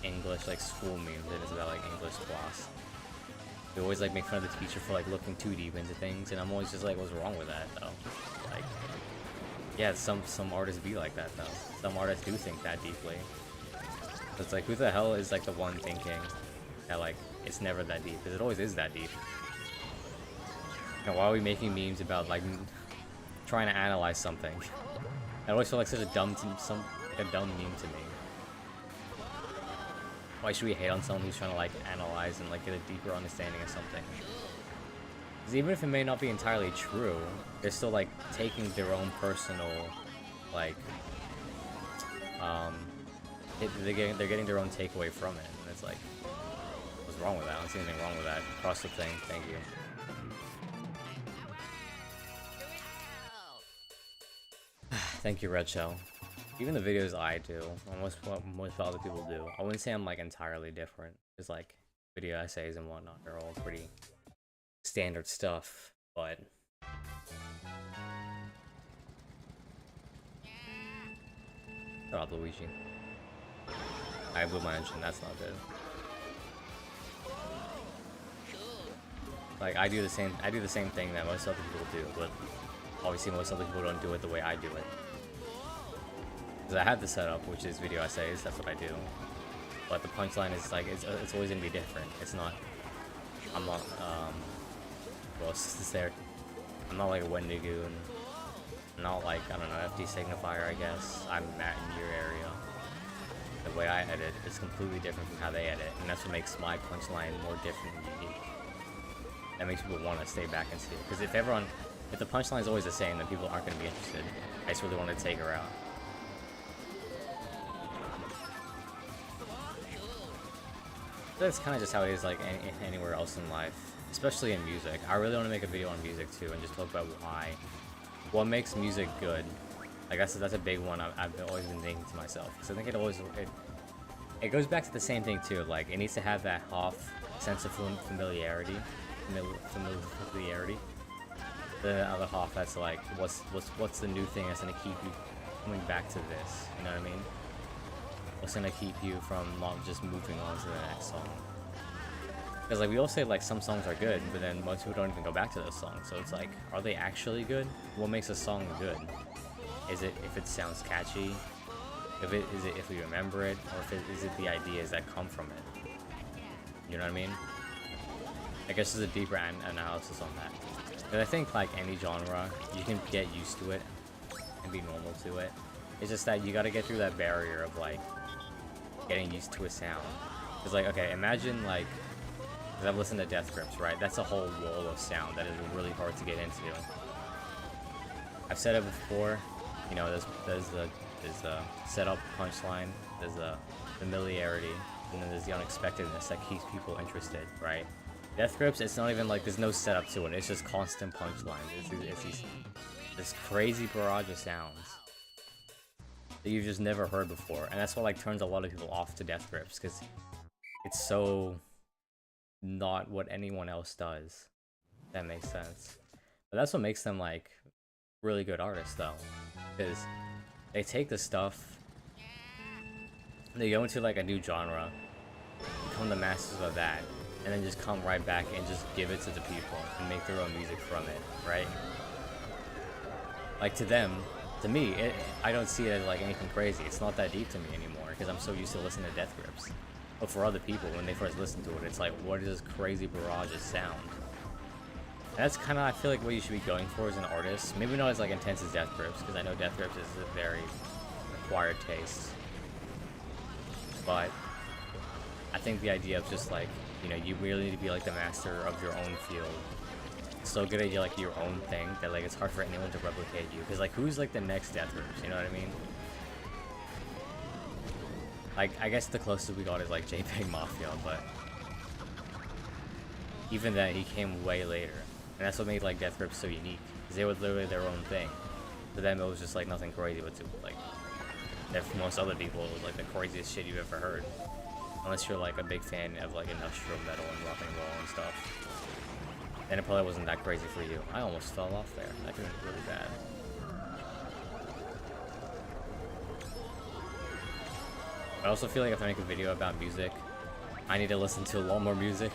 English, like school memes, and it's about like English class. They always like make fun of the teacher for like looking too deep into things, and I'm always just like, what's wrong with that though? Like, yeah, some artists be like that though. Some artists do think that deeply. So it's like, who the hell is like the one thinking that like it's never that deep? Because it always is that deep. And why are we making memes about like trying to analyze something? I always feel like such a dumb meme to me. Why should we hate on someone who's trying to like analyze and like get a deeper understanding of something? Because even if it may not be entirely true, they're still like taking their own personal, like, they're getting their own takeaway from it, and it's like, what's wrong with that? I don't see anything wrong with that. Cross the thing. Thank you. Thank you, Red Shell. Even the videos I do, most other people do, I wouldn't say I'm like entirely different. It's like video essays and whatnot, they're all pretty standard stuff, but shut up, Luigi. I blew my engine, that's not good. Like I do the same thing that most other people do, but obviously most other people don't do it the way I do it. Because I have the setup, which is video essays, that's what I do. But the punchline is like, it's always gonna be different. It's not, I'm not, what else is there? I'm not like a Wendigoon. I'm not like, I don't know, FD Signifier, I guess. I'm Matt in your area. The way I edit is completely different from how they edit, and that's what makes my punchline more different and unique. That makes people want to stay back and see it. Because if the punchline is always the same, then people aren't going to be interested. I just really want to take her out. That's kind of just how it is like anywhere else in life, especially in music. I really want to make a video on music too and just talk about what makes music good. Like that's a big one I've always been thinking to myself, because I think it goes back to the same thing too. Like it needs to have that half sense of familiarity. The other half that's like what's the new thing that's gonna keep you coming back to this, you know what I mean? What's gonna keep you from not just moving on to the next song? Because like we all say like some songs are good, but then most people don't even go back to those songs. So it's like, are they actually good? What makes a song good? Is it if it sounds catchy? Is it if we remember it, or is it the ideas that come from it? You know what I mean? I guess there's a deeper analysis on that. But I think like any genre, you can get used to it and be normal to it. It's just that you gotta get through that barrier of like getting used to a sound. It's like, okay, imagine like, because I've listened to Death Grips, right? That's a whole wall of sound that is really hard to get into. I've said it before, you know, there's the setup, punchline, there's the familiarity, and then there's the unexpectedness that keeps people interested, right? Death Grips, it's not even like, there's no setup to it, it's just constant punchlines. It's this crazy barrage of sounds that you've just never heard before, and that's what like turns a lot of people off to Death Grips, because it's so not what anyone else does. If that makes sense. But that's what makes them like really good artists though, because they take the stuff, they go into like a new genre, become the masters of that, and then just come right back and just give it to the people and make their own music from it, right? Like to them, to me, I don't see it as like anything crazy. It's not that deep to me anymore because I'm so used to listening to Death Grips. But for other people, when they first listen to it, it's like, what is this crazy barrage of sound? That's kind of, I feel like, what you should be going for as an artist. Maybe not as like intense as Death Grips, because I know Death Grips is a very acquired taste. But I think the idea of just like, you know, you really need to be like the master of your own field. So good at like your own thing that like it's hard for anyone to replicate you. Because like, who's like the next Death Grips? You know what I mean? Like, I guess the closest we got is like JPEG Mafia, but even then, he came way later. And that's what made like Death Grips so unique, because they were literally their own thing. For them, it was just like nothing crazy, but to like, for most other people, it was like the craziest shit you've ever heard. Unless you're like a big fan of like industrial metal and rock and roll and stuff, then it probably wasn't that crazy for you. I almost fell off there. That could have been really bad. I also feel like if I make a video about music, I need to listen to a lot more music.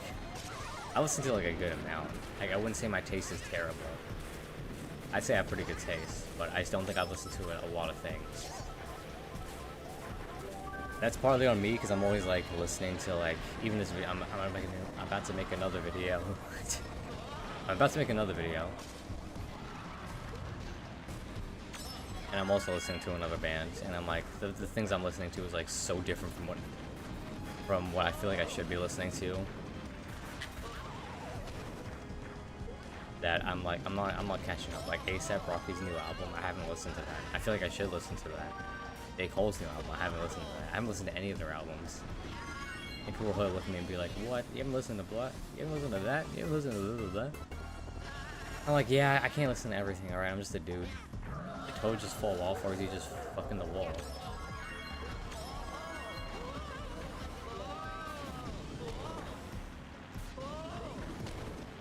I listen to like a good amount. Like, I wouldn't say my taste is terrible. I'd say I have pretty good taste, but I just don't think I listen to a lot of things. That's partly on me, because I'm always like listening to like, even this video, I'm about to make another video. I'm about to make another video. And I'm also listening to another band, and I'm like, the things I'm listening to is like so different from what I feel like I should be listening to. That I'm like, I'm not catching up. Like A$AP Rocky's new album, I haven't listened to that. I feel like I should listen to that. J. Cole's new album, I haven't listened to that. I haven't listened to any of their albums. And people will look at me and be like, what? You haven't listened to what? You haven't listened to that? You haven't listened to that? I'm like, yeah, I can't listen to everything, alright? I'm just a dude. Did Toad just fall off, or is he just fucking the wall?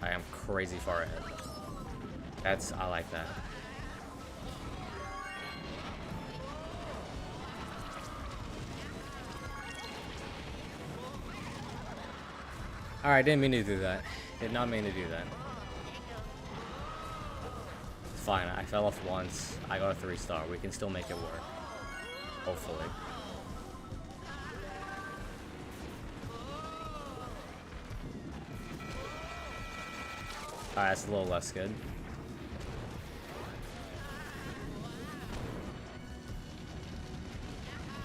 I am crazy far ahead. I like that. Alright, didn't mean to do that. Did not mean to do that. It's fine, I fell off once. I got a 3-star. We can still make it work. Hopefully. Alright, that's a little less good.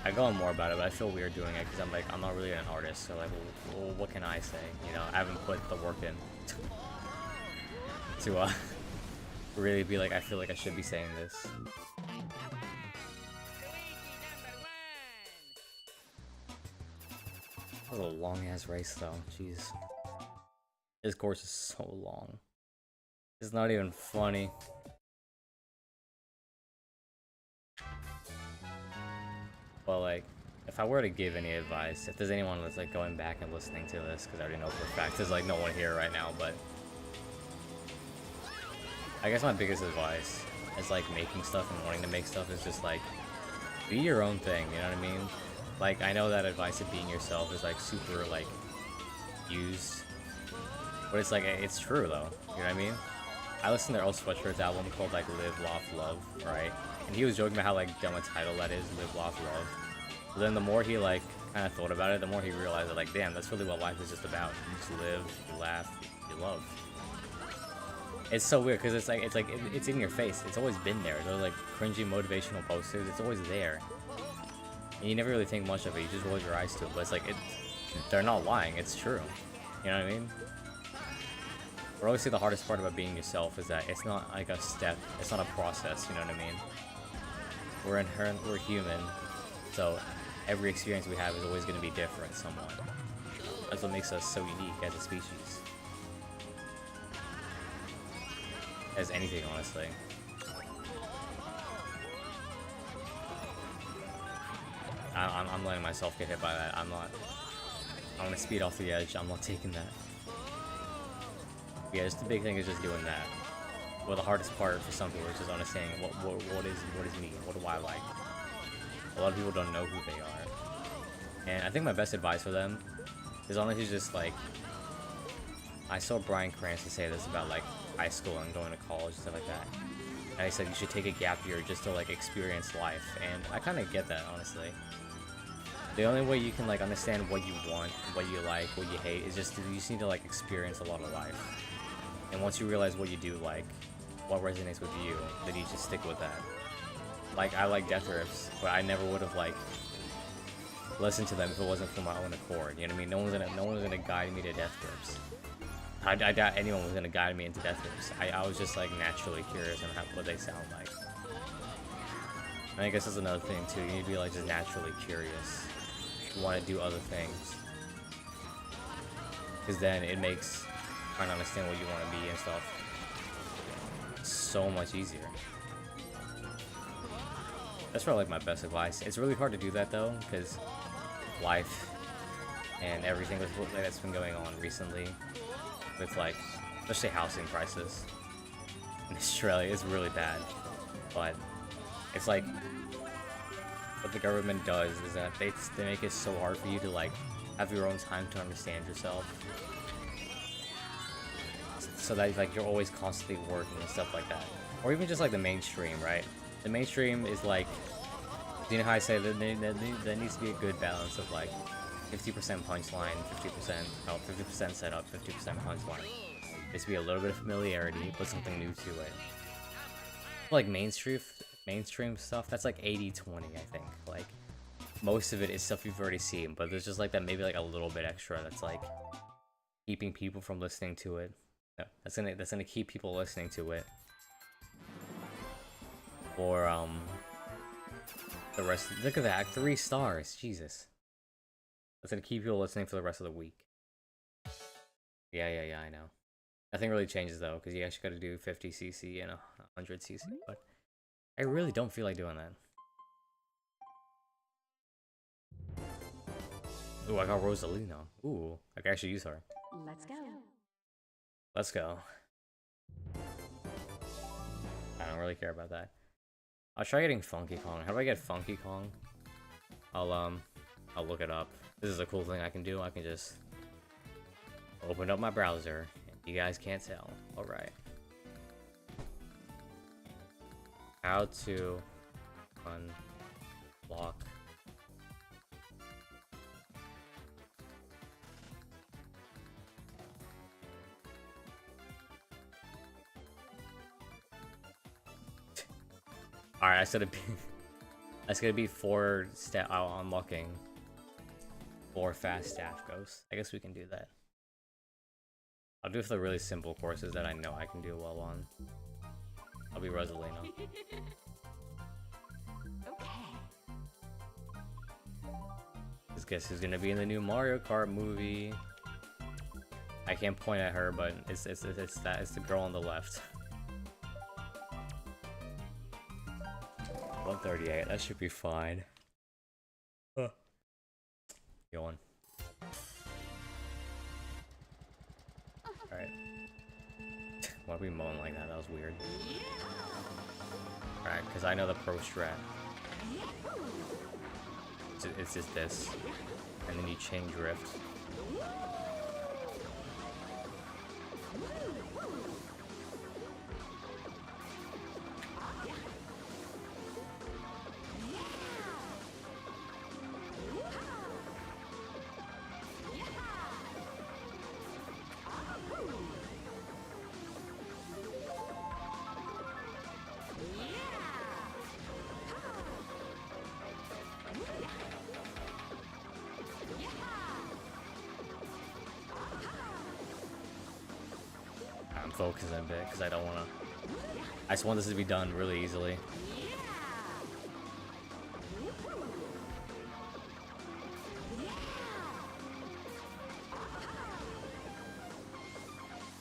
I go on more about it, but I feel weird doing it because I'm like, I'm not really an artist, so like, well, what can I say? You know, I haven't put the work in to really be like, I feel like I should be saying this. That was a long ass race though, jeez. This course is so long. It's not even funny. But like, if I were to give any advice, if there's anyone that's like going back and listening to this, because I already know for a fact there's like no one here right now, but I guess my biggest advice is like making stuff and wanting to make stuff is just like, be your own thing, you know what I mean? Like, I know that advice of being yourself is like super like used, but it's like, it's true though, you know what I mean? I listened to Earl Sweatshirt's album called like Live, Laugh, Love, right? And he was joking about how like dumb a title that is, Live, Laugh, Love. But then the more he like kind of thought about it, the more he realized that like, damn, that's really what life is just about. You just live, you laugh, you love. It's so weird because it's in your face. It's always been there. Those like cringy motivational posters. It's always there. And you never really think much of it. You just roll your eyes to it. But it's like, they're not lying. It's true. You know what I mean? I always say the hardest part about being yourself is that it's not like a step. It's not a process. You know what I mean? We're human. So every experience we have is always going to be different somewhat. That's what makes us so unique as a species. As anything, honestly. I'm letting myself get hit by that. I'm gonna speed off the edge. I'm not taking that. Yeah, just the big thing is just doing that. Well, the hardest part for some people is just understanding what is me. What do I like? A lot of people don't know who they are. And I think my best advice for them is honestly just like, I saw Bryan Cranston say this about like high school and going to college and stuff like that. And he said you should take a gap year just to like experience life. And I kind of get that, honestly. The only way you can like understand what you want, what you like, what you hate is just you just need to like experience a lot of life. And once you realize what you do like, what resonates with you, then you just stick with that. Like, I like death riffs, but I never would have, like, listened to them if it wasn't for my own accord. You know what I mean? No one's gonna guide me to death riffs. I doubt anyone was gonna guide me into death riffs. I was just, like, naturally curious on what they sound like. And I guess that's another thing, too. You need to be, like, just naturally curious. You want to do other things. Because then it makes trying to understand what you want to be and stuff so much easier. That's probably like my best advice. It's really hard to do that though, because life and everything that's been going on recently with, like, especially housing prices in Australia is really bad. But it's like what the government does is that they make it so hard for you to, like, have your own time to understand yourself, so that, like, you're always constantly working and stuff like that. Or even just like the mainstream, right? The mainstream is like, you know how I say that there needs to be a good balance of, like, 50% punchline, 50% setup, 50% punchline. There needs to be a little bit of familiarity, but something new to it. Like mainstream stuff, that's like 80-20, I think. Like, most of it is stuff you've already seen, but there's just like that, maybe like a little bit extra that's like keeping people from listening to it. No, that's gonna keep people listening to it. Or the rest. Look at that, 3 stars. Jesus. That's gonna keep people listening for the rest of the week. Yeah, I know. Nothing really changes though, because you actually gotta do 50cc and 100cc, but I really don't feel like doing that. Ooh, I got Rosalina. Ooh, I can actually use her. Let's go. Let's go. I don't really care about that. I'll try getting Funky Kong. How do I get Funky Kong? I'll look it up. This is a cool thing I can do. I can just open up my browser. You guys can't tell. Alright. How to unlock Alright, that's gonna be 4 unlocking 4 fast staff ghosts. I guess we can do that. I'll do it for the really simple courses that I know I can do well on. I'll be Rosalina. Okay. Just guess who's gonna be in the new Mario Kart movie. I can't point at her, but it's the girl on the left. 138, that should be fine. Yawn. Alright. Why are we mowing like that? That was weird. Alright, because I know the pro strat. It's just this. And then you chain drift. I'm focusing a bit because I don't want to. I just want this to be done really easily.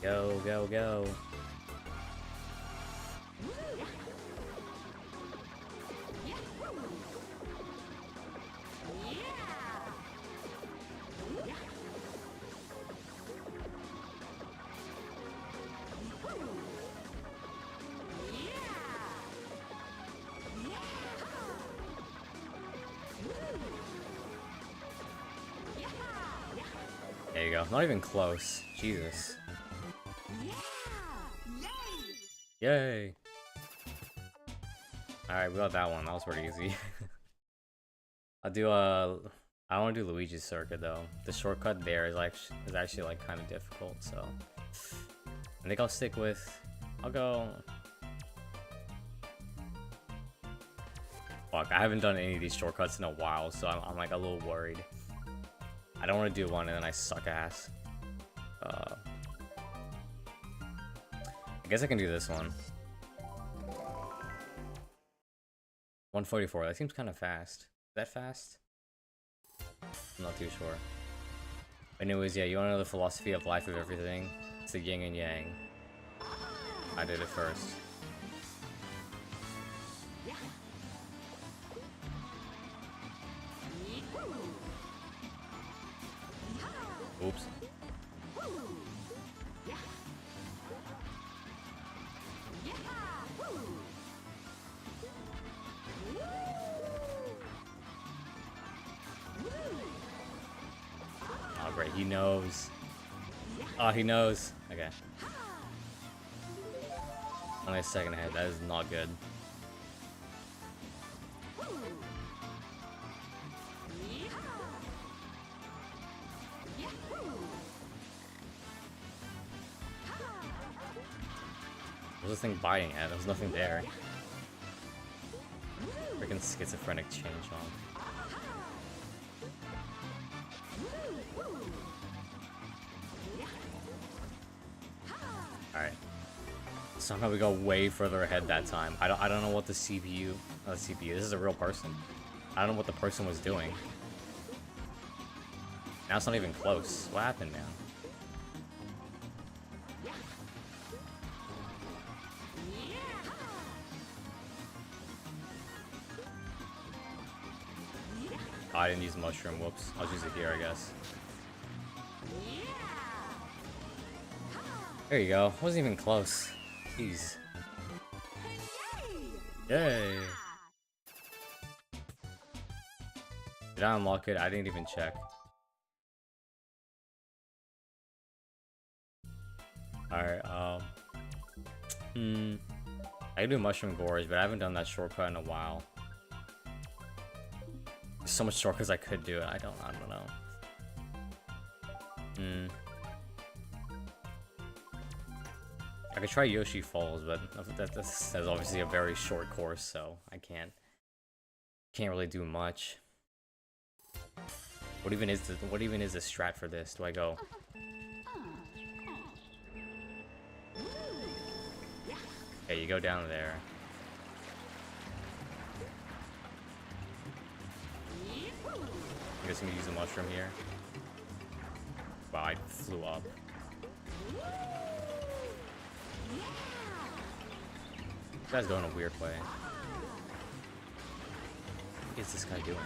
Go, go, go. There you go. Not even close. Jesus. Yay! Alright, we got that one. That was pretty easy. I want to do Luigi's Circuit though. The shortcut there is actually like kind of difficult, so I think I'll stick with... I'll go... Fuck, I haven't done any of these shortcuts in a while, so I'm like a little worried. I don't want to do one and then I suck ass. I guess I can do this one. 144, that seems kind of fast. Is that fast? I'm not too sure. Anyways, yeah, you want to know the philosophy of life of everything? It's the yin and yang. I did it first. Oops. Oh, great. He knows. Oh, he knows. Okay. Only a second ahead. That is not good. What was this thing biting at? There was nothing there. Freaking schizophrenic change on. Alright. Somehow we go way further ahead that time. I don't know what the CPU... Not the CPU, this is a real person. I don't know what the person was doing. Now it's not even close. What happened, man? Oh, I didn't use mushroom. Whoops. I'll use it here, I guess. There you go. Wasn't even close. Jeez. Yay! Did I unlock it? I didn't even check. Alright, I can do Mushroom Gorge, but I haven't done that shortcut in a while. There's so much shortcuts I could do. I don't know. I could try Yoshi Falls, but that's obviously a very short course, so I can't really do much. What even is the strat for this? Do I go? Okay, you go down there. I'm guessing you use a mushroom here. Wow, I flew up. This guy's going a weird way. What is this guy doing?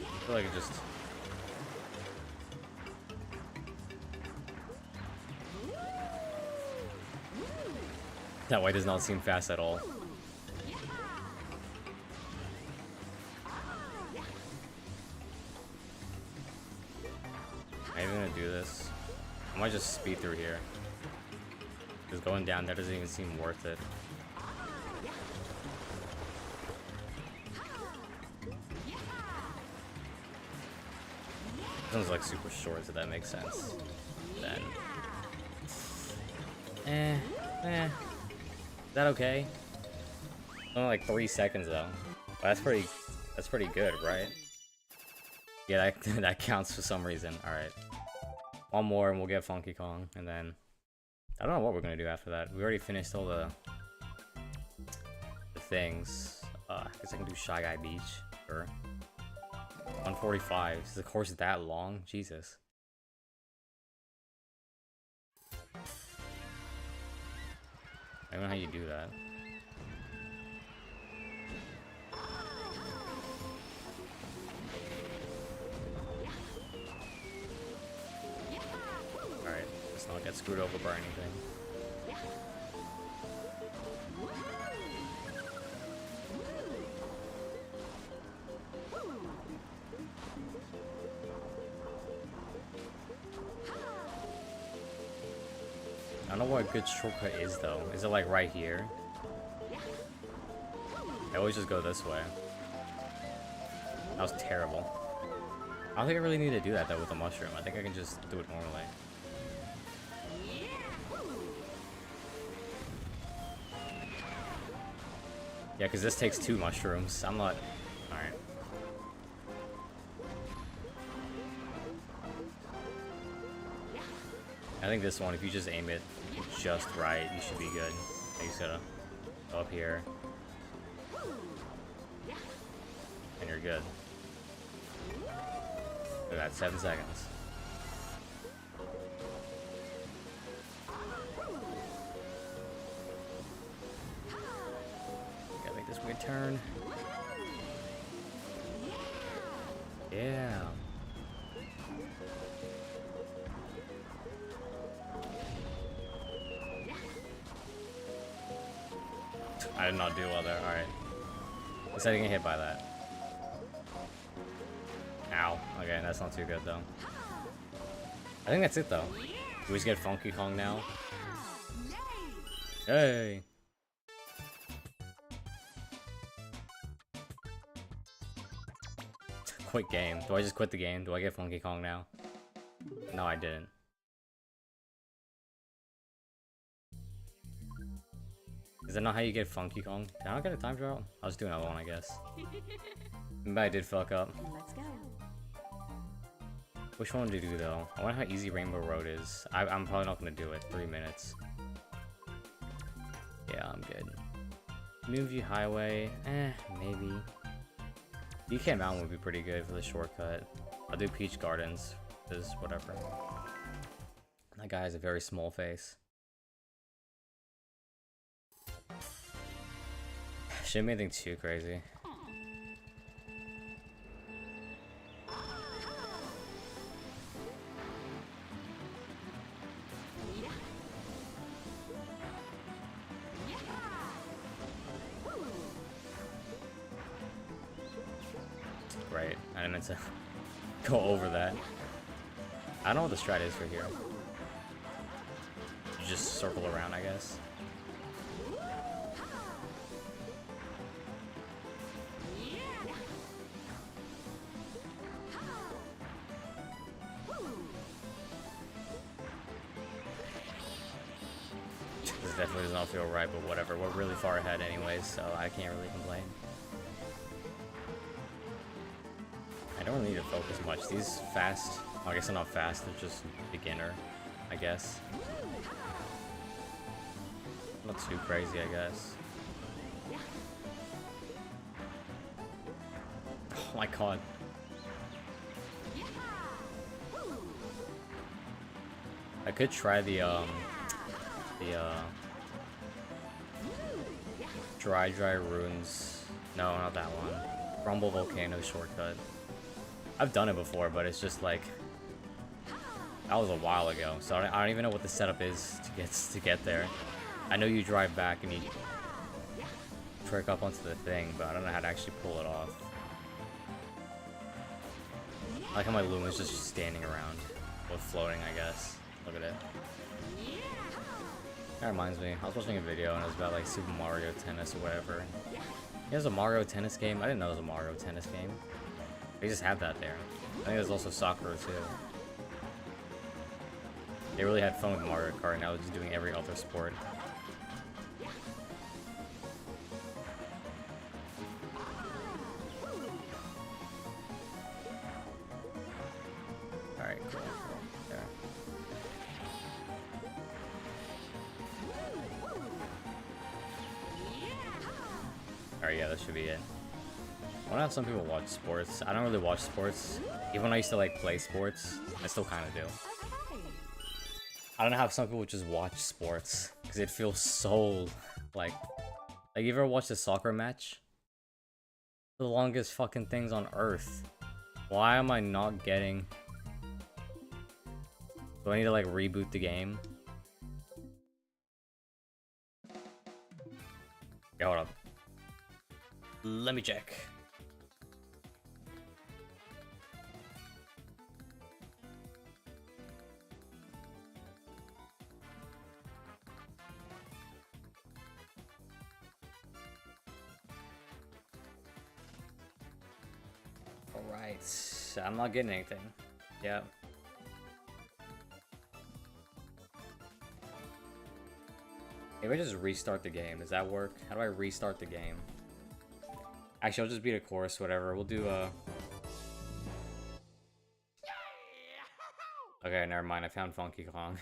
I feel like it just... That way does not seem fast at all. Am I even gonna do this? I might just speed through here. Because going down there doesn't even seem worth it. This one's like super short, so that makes sense. Then. Is that okay? Only like 3 seconds though. But that's pretty good, right? Yeah, that counts for some reason. Alright. One more and we'll get Funky Kong, and then I don't know what we're gonna do after that. We already finished all the things. I guess I can do Shy Guy Beach. Sure. 145. Is the course that long? Jesus. I don't know how you do that. Alright, let's not get screwed over by anything. I don't know what a good shortcut is though. Is it like right here? I always just go this way. That was terrible. I don't think I really need to do that though with the mushroom. I think I can just do it normally. Yeah, because this takes 2 mushrooms. I'm not... Alright. I think this one, if you just aim it just right, you should be good. You just gotta go up here. And you're good. Look at that, 7 seconds. Gotta make this weird turn. Yeah. I did not do well there, alright. I said I didn't get hit by that. Ow. Okay, that's not too good though. I think that's it though. Do we just get Funky Kong now? Hey! Quit game. Do I just quit the game? Do I get Funky Kong now? No, I didn't. Is that not how you get Funky Kong? Did I not get a time trial? I'll just do another one, I guess. Maybe I did fuck up. Let's go. Which one to do though? I wonder how easy Rainbow Road is. I'm probably not gonna do it. 3 minutes. Yeah, I'm good. Moonview Highway, maybe. DK Mountain would be pretty good for the shortcut. I'll do Peach Gardens, because whatever. That guy has a very small face. Shouldn't be anything too crazy. Right, I didn't mean to go over that. I don't know what the strat is for here. You just circle around, I guess. This definitely does not feel right, but whatever. We're really far ahead anyways, so I can't really complain. I don't really need to focus much. These fast, well, I guess they're not fast, they're just beginner, I guess. Not too crazy, I guess. Oh my god. I could try the Dry Ruins. No, not that one. Rumble Volcano shortcut. I've done it before, but it's just like that was a while ago, so I don't even know what the setup is to get there. I know you drive back and you trick up onto the thing, but I don't know how to actually pull it off. I like how my Loom is just standing around, or floating, I guess. Look at it. That reminds me, I was watching a video and it was about like Super Mario Tennis or whatever. There's a Mario Tennis game. I didn't know there was a Mario Tennis game. They just have that there. I think there's also soccer too. They really had fun with Mario Kart, now they're just doing every other sport. Alright, cool. There. Alright, yeah, that should be it. I wonder how some people watch sports. I don't really watch sports. Even when I used to like play sports, I still kind of do. I don't know how some people just watch sports because it feels so like you ever watched a soccer match? The longest fucking things on earth. Why am I not getting? Do I need to like reboot the game? Yeah, hold up. Let me check. Alright. I'm not getting anything. Yeah. Maybe I just restart the game. Does that work? How do I restart the game? Actually, I'll just beat a course, whatever. We'll do Okay, never mind. I found Funky Kong.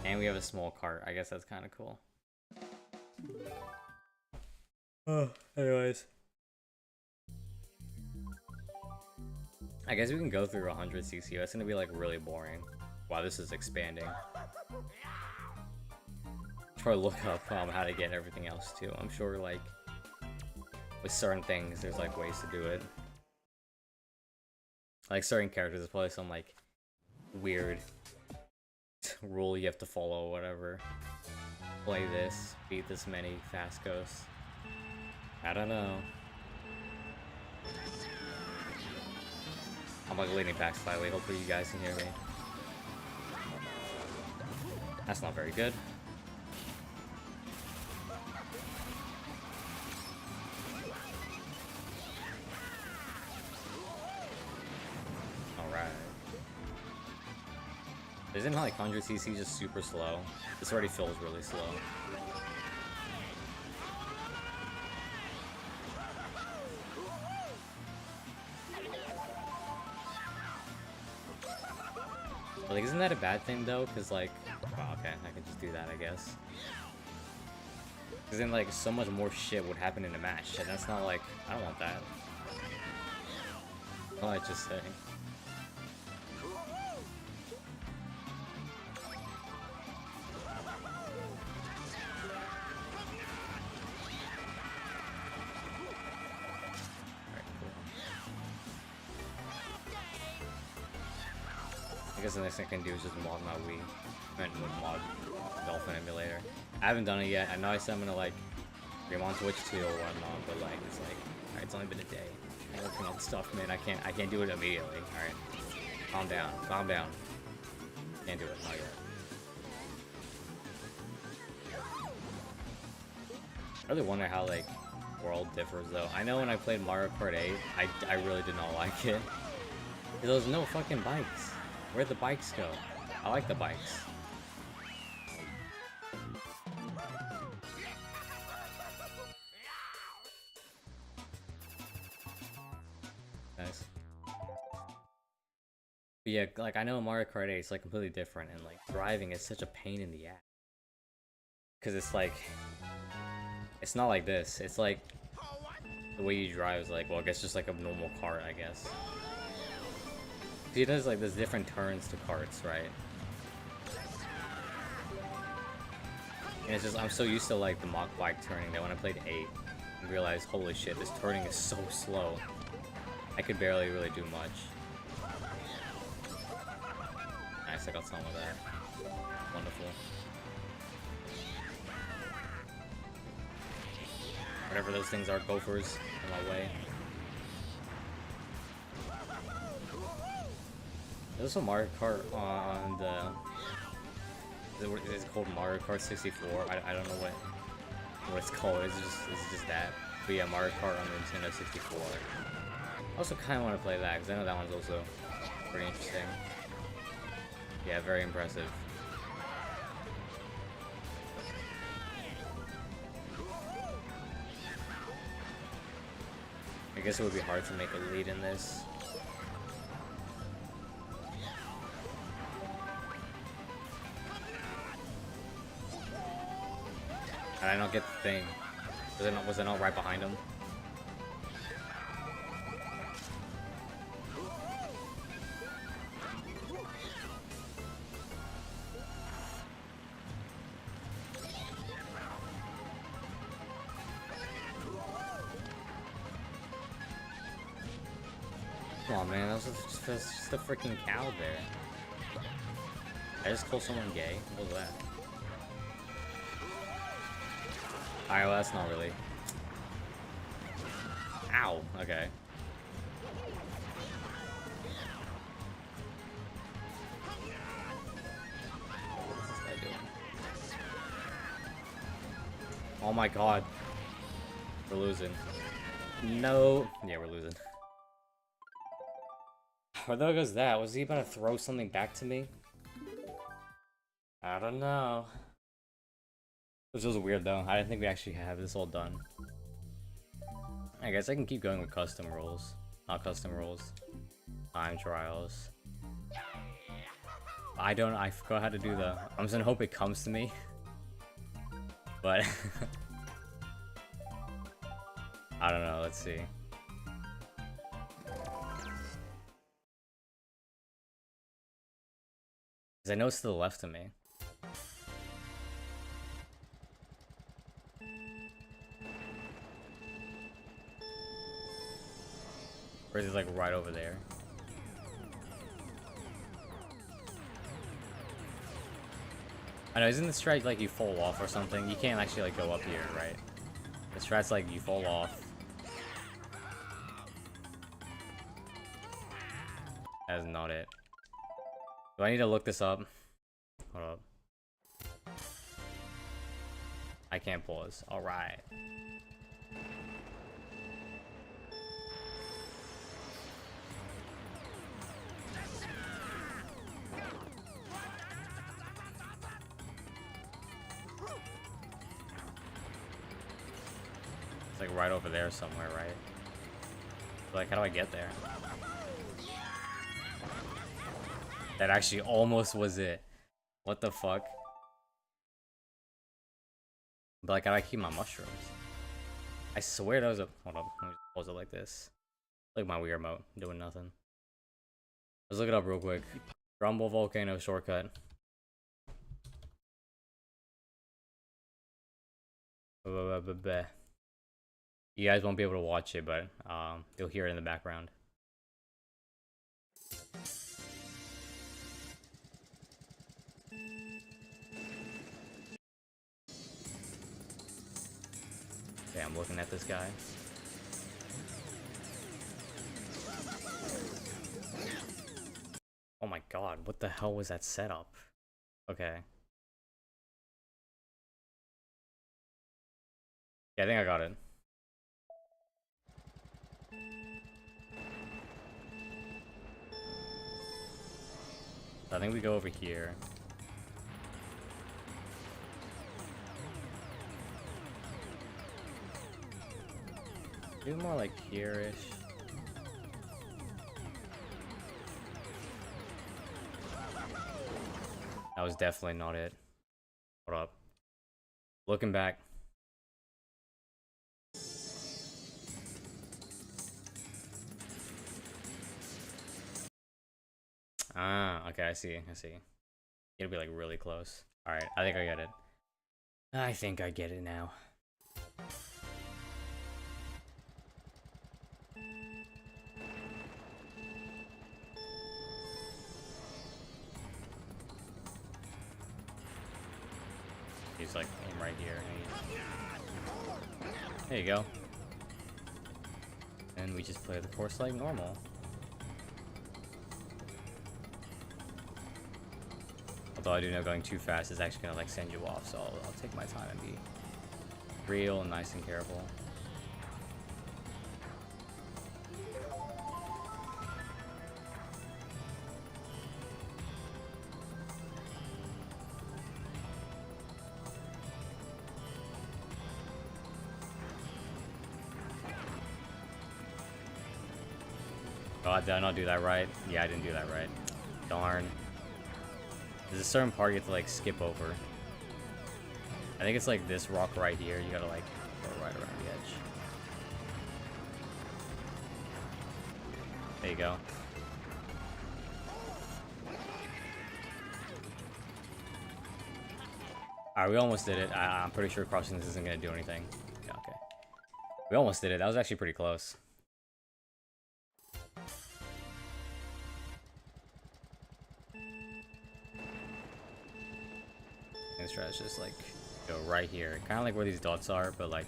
And we have a small cart. I guess that's kind of cool. Anyways. I guess we can go through 100cc. That's gonna be like really boring. Wow, this is expanding. Try to look up how to get everything else too. I'm sure like with certain things there's like ways to do it. Like certain characters, there's probably some like weird rule you have to follow or whatever. Play this, beat this many fast ghosts. I don't know. I'm like leaning back slightly, hopefully you guys can hear me. That's not very good. Alright. Isn't like 100cc just super slow? This already feels really slow. Like, isn't that a bad thing though? Cause like, well, okay, I can just do that, I guess. Cause then like so much more shit would happen in a match, and that's not like, I don't want that. Oh, I just saying. I guess the next thing I can do is just mod my Wii. I mean, mod Dolphin Emulator. I haven't done it yet. I know I said I'm gonna like stream on Twitch too or whatnot, but like it's like, alright, it's only been a day. I'm working on stuff, man. I can't do it immediately. Alright, calm down, calm down. Can't do it, not yet. I really wonder how like World differs though. I know when I played Mario Kart 8, I really did not like it. There was no fucking bikes. Where'd the bikes go? I like the bikes. Nice. But yeah, like I know Mario Kart 8 is like completely different, and like driving is such a pain in the ass. Cause it's like, it's not like this. It's like the way you drive is like, well, I guess just like a normal cart, I guess. He does like there's different turns to carts, right? And it's just I'm so used to like the mock bike turning that when I played 8, I realized holy shit, this turning is so slow. I could barely really do much. Nice, I got some of that. Wonderful. Whatever those things are, gophers in my way. There's also Mario Kart on the... It's called Mario Kart 64. I don't know what it's called. It's just that. But yeah, Mario Kart on the Nintendo 64. I also kind of want to play that because I know that one's also pretty interesting. Yeah, very impressive. I guess it would be hard to make a lead in this. And I don't get the thing. Was it not right behind him? Come on, man, that was just a freaking cow there. I just called someone gay? What was that? Alright, well, that's not really. Ow! Okay. What's this guy doing? Oh my god. We're losing. No. Yeah, we're losing. Where the hell goes that? Was he about to throw something back to me? I don't know. This was weird though. I didn't think we actually have this all done. I guess I can keep going with custom rules. Not custom rules. Time trials. I forgot how to do the... I'm just gonna hope it comes to me. But... I don't know, let's see. Because I know it's to the left of me. Or is it like right over there? I know, isn't the strat like you fall off or something? You can't actually like go up here, right? The strat's like you fall off. That is not it. Do I need to look this up? Hold up. I can't pause. Alright. It's like right over there somewhere, right? Like, how do I get there? That actually almost was it. What the fuck? But like, how do I keep my mushrooms? I swear that was a... Hold up, let me just pause it like this. Like my weird mode, doing nothing. Let's look it up real quick. Rumble Volcano shortcut. You guys won't be able to watch it, but you'll hear it in the background. Okay, I'm looking at this guy. Oh my god, what the hell was that setup? Okay. Yeah, I think I got it. I think we go over here. Do more like here-ish. That was definitely not it. Hold up. Looking back. Ah, okay, I see. It'll be like really close. Alright, I think I get it. I think I get it now. He's like aim right here. There you go. And we just play the course like normal. Although I do know going too fast is actually gonna like send you off, so I'll take my time and be real and nice and careful. Oh, did I not do that right? Yeah, I didn't do that right. Darn. There's a certain part you have to like skip over. I think it's like this rock right here. You gotta like go right around the edge. There you go. Alright, we almost did it. I'm pretty sure crossing this isn't gonna do anything. Yeah, okay. We almost did it. That was actually pretty close. This strat is just like go right here, kind of like where these dots are, but like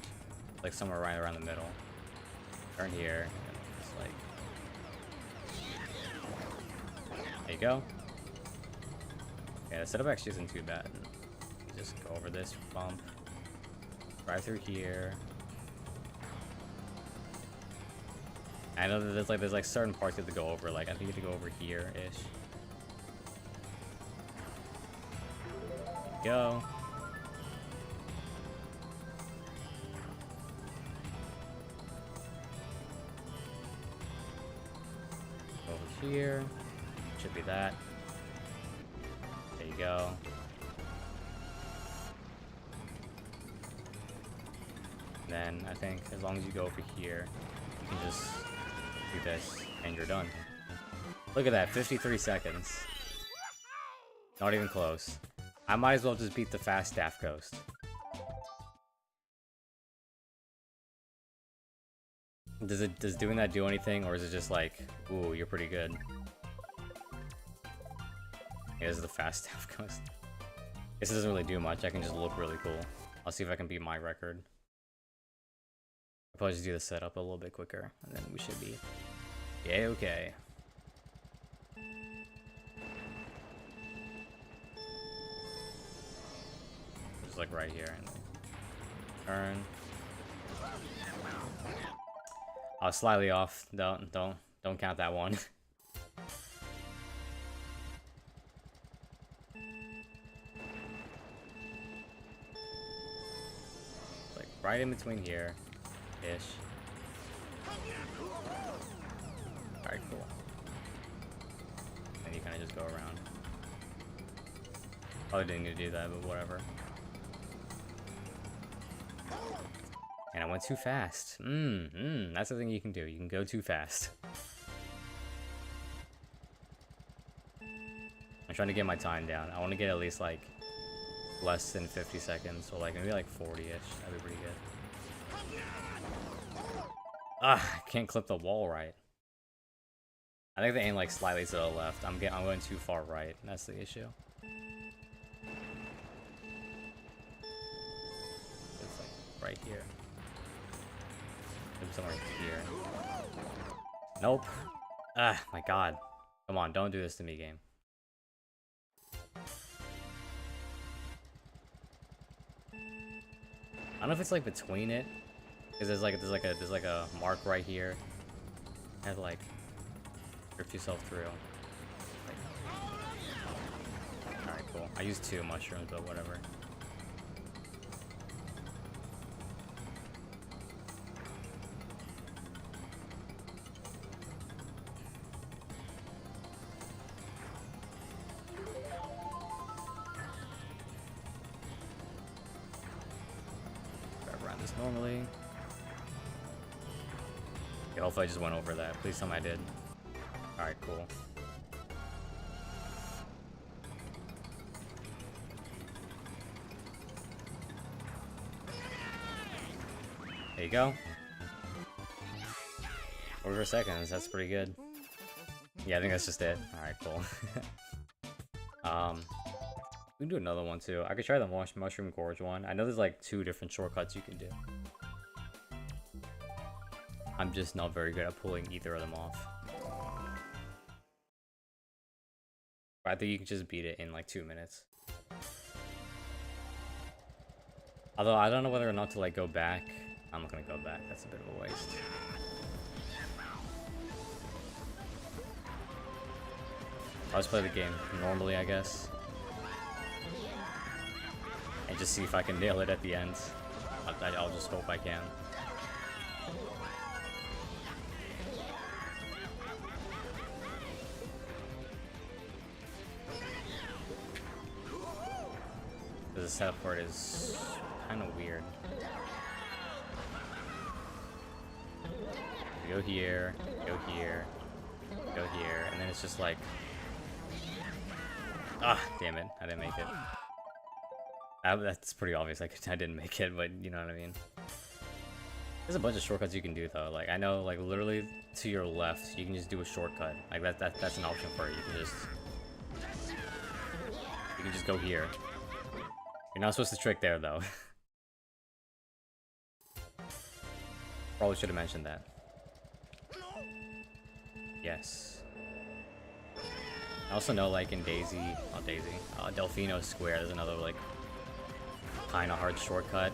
somewhere right around the middle. Turn here, and just like there you go. Yeah, the setup actually isn't too bad. Just go over this bump, drive through here. I know that there's like certain parts you have to go over. Like I think you have to go over here ish. Go. Over here. Should be that. There you go. Then I think as long as you go over here, you can just do this and you're done. Look at that, 53 seconds. Not even close. I might as well just beat the fast Staff Coast. Does doing that do anything, or is it just like, ooh, you're pretty good? Yeah, this is the fast Staff Coast. Guess it doesn't really do much. I can just look really cool. I'll see if I can beat my record. I'll probably just do the setup a little bit quicker, and then we should be yeah, okay. Just like right here, and turn. I was slightly off. Don't count that one. Like right in between here, ish. Alright, cool. And you kind of just go around. Probably didn't need to do that, but whatever. And I went too fast. That's the thing you can do. You can go too fast. I'm trying to get my time down. I want to get at least like less than 50 seconds, or like maybe like 40-ish. That'd be pretty good. Ah, I can't clip the wall right. I think they aim like slightly to the left. I'm going too far right. That's the issue. It's like right here. Maybe somewhere here. Nope. Ah, my god. Come on, don't do this to me, game. I don't know if it's like between it, because there's like a mark right here. You have to like drift yourself through. Like, all right, cool. I used 2 mushrooms, but whatever. Normally. Okay, hopefully I just went over that. Please tell me I did. Alright, cool. There you go. 4 seconds, that's pretty good. Yeah, I think that's just it. Alright, cool. We can do another one too. I could try the Mushroom Gorge one. I know there's like 2 different shortcuts you can do. I'm just not very good at pulling either of them off. I think you can just beat it in like 2 minutes. Although I don't know whether or not to like go back. I'm not gonna go back. That's a bit of a waste. I'll just play the game normally, I guess. And just see if I can nail it at the end. I'll just hope I can. The setup part is kind of weird. You go here, go here, go here, and then it's just like... Ah, damn it, I didn't make it. That's pretty obvious, I didn't make it, but you know what I mean. There's a bunch of shortcuts you can do though. Like I know, like literally to your left, you can just do a shortcut. Like that's an option for you. You can just go here. You're not supposed to trick there though. Probably should have mentioned that. Yes. I also know, like in Delfino Square, there's another like kind of hard shortcut.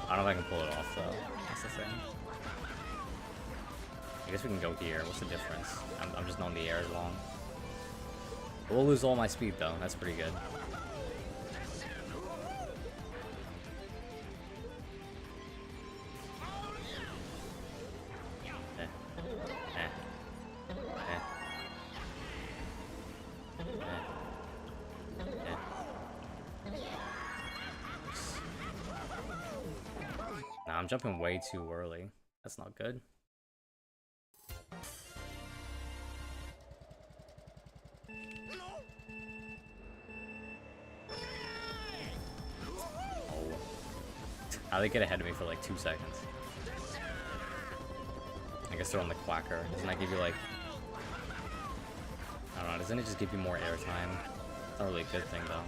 I don't know if I can pull it off though. That's the thing. I guess we can go here. What's the difference? I'm just on the air as long. We'll lose all my speed though. That's pretty good. Nah, I'm jumping way too early. That's not good. How they get ahead of me for like 2 seconds? I guess they're on the quacker. Doesn't that give you like... I don't know, doesn't it just give you more airtime? It's not really a good thing though.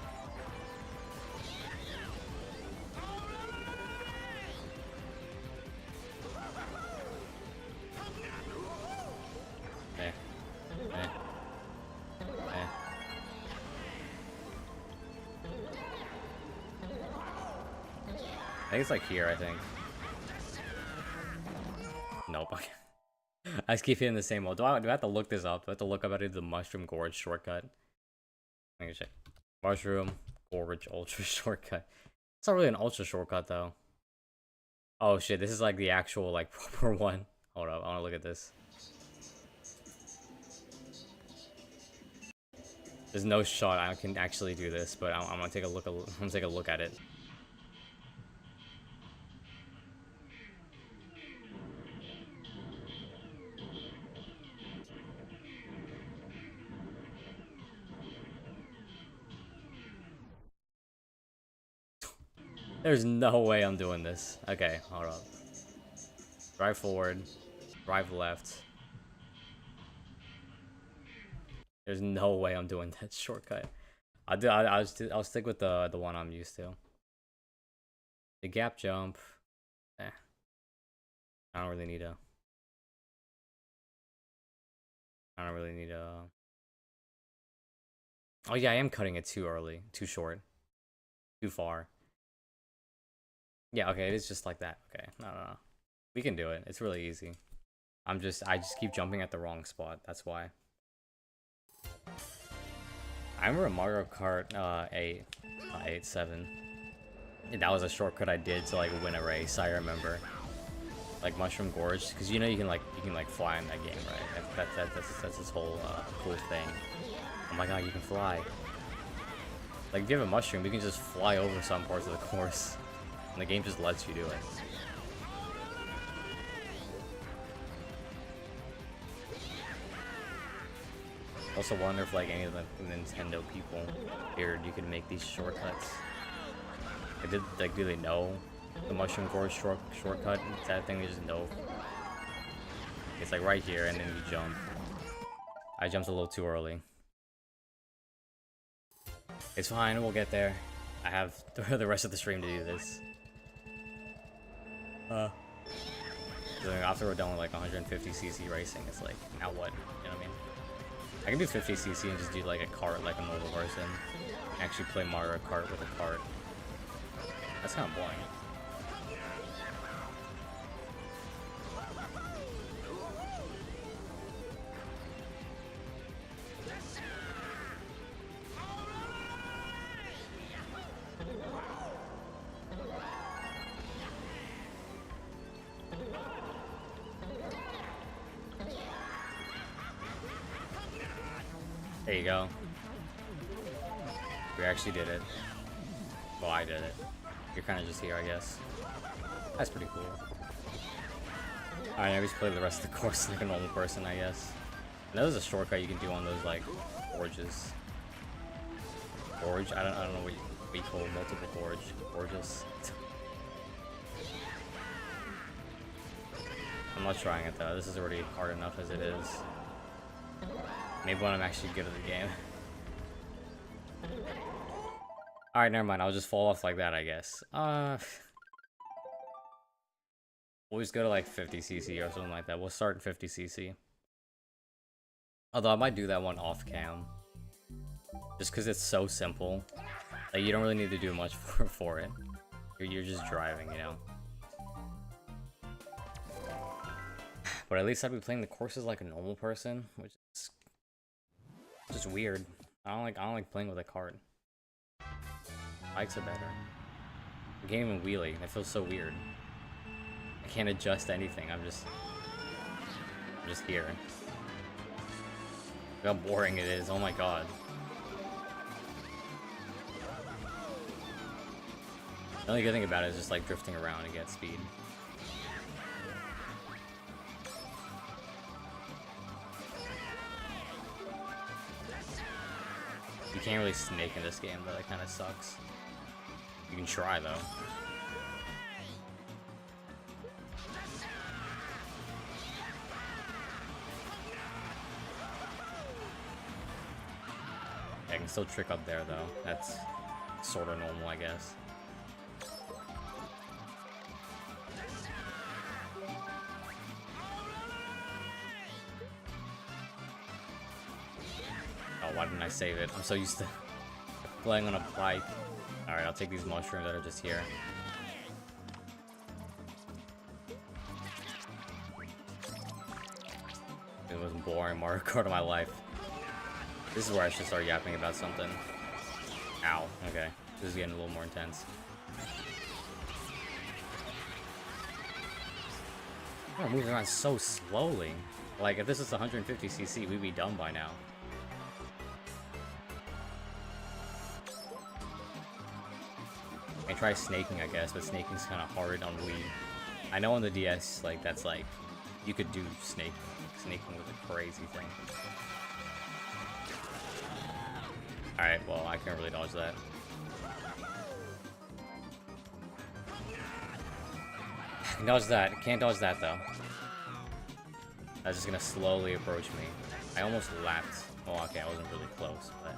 I think it's like here, I think. Nope. I just keep hitting the same one. Do I have to look this up? Do I have to look up how to do the Mushroom Gorge shortcut? Let me check. Mushroom Gorge Ultra shortcut. It's not really an ultra shortcut though. Oh shit, this is like the actual like proper one. Hold up, I wanna look at this. There's no shot I can actually do this, but I'm gonna take a look. I'm gonna take a look at it. There's no way I'm doing this. Okay, hold up. Drive forward, drive left. There's no way I'm doing that shortcut. I'll stick with the one I'm used to. The gap jump. I don't really need a. Oh yeah, I am cutting it too early, too short, too far. Yeah, okay, it is just like that. Okay, no. We can do it. It's really easy. I just keep jumping at the wrong spot. That's why. I remember Mario Kart 7. And that was a shortcut I did to like win a race. I remember, like Mushroom Gorge, because you know you can fly in that game, right? That's this whole cool thing. Oh my god, you can fly. Like if you have a mushroom, you can just fly over some parts of the course, and the game just lets you do it. Also wonder if like any of the Nintendo people here you can make these shortcuts. Do they know the Mushroom Gorge shortcut? Is that thing they just know? It's like right here, and then you jump. I jumped a little too early. It's fine, we'll get there. I have the rest of the stream to do this. So after we're done with like 150cc racing, it's like, now what? You know what I mean? I can do 50cc and just do like a kart like a normal person. And actually play Mario Kart with a kart. That's kind of boring. There you go. We actually did it. Well, I did it. You're kind of just here, I guess. That's pretty cool. Alright, now we just play the rest of the course like a normal person, I guess. And there's a shortcut you can do on those, like, gorges. Gorge? I don't know what you call multiple gorges. I'm not trying it, though. This is already hard enough as it is. Maybe when I'm actually good at the game. Alright, never mind. I'll just fall off like that, I guess. We'll just go to like 50cc or something like that. We'll start at 50cc. Although I might do that one off cam. Just because it's so simple. Like, you don't really need to do much for it. You're just driving, you know? But at least I'd be playing the courses like a normal person, which is just weird. I don't like playing with a cart. Bikes are better. I can't even wheelie. That feels so weird. I can't adjust anything. I'm just here. Look how boring it is. Oh my god. The only good thing about it is just like drifting around and get speed. You can't really snake in this game, though. That kind of sucks. You can try, though. I can still trick up there, though. That's sort of normal, I guess. Oh, why didn't I save it? I'm so used to playing on a bike. Alright, I'll take these mushrooms that are just here. It was boring Mario Kart of my life. This is where I should start yapping about something. Ow. Okay. This is getting a little more intense. Oh, moving around so slowly. Like, if this is 150cc, we'd be done by now. I try snaking, I guess, but snaking's kind of hard on Wii. I know on the DS, like, that's like, you could do snaking. Snaking was a crazy thing. Alright, well, I can't really dodge that. I can dodge that. Can't dodge that, though. That's just gonna slowly approach me. I almost lapped. Well, okay, I wasn't really close, but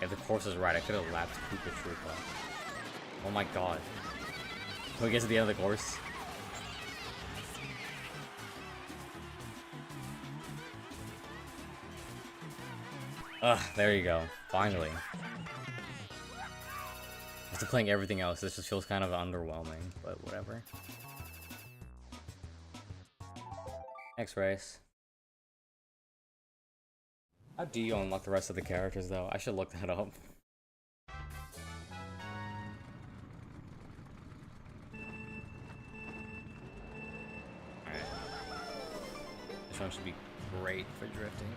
if the course is right, I could have lapped Koopa Troopa. Oh my god. Can we get to the end of the course? Ugh, there you go. Finally. After playing everything else, this just feels kind of underwhelming, but whatever. Next race. How do you unlock the rest of the characters, though? I should look that up. Alright. This one should be great for drifting.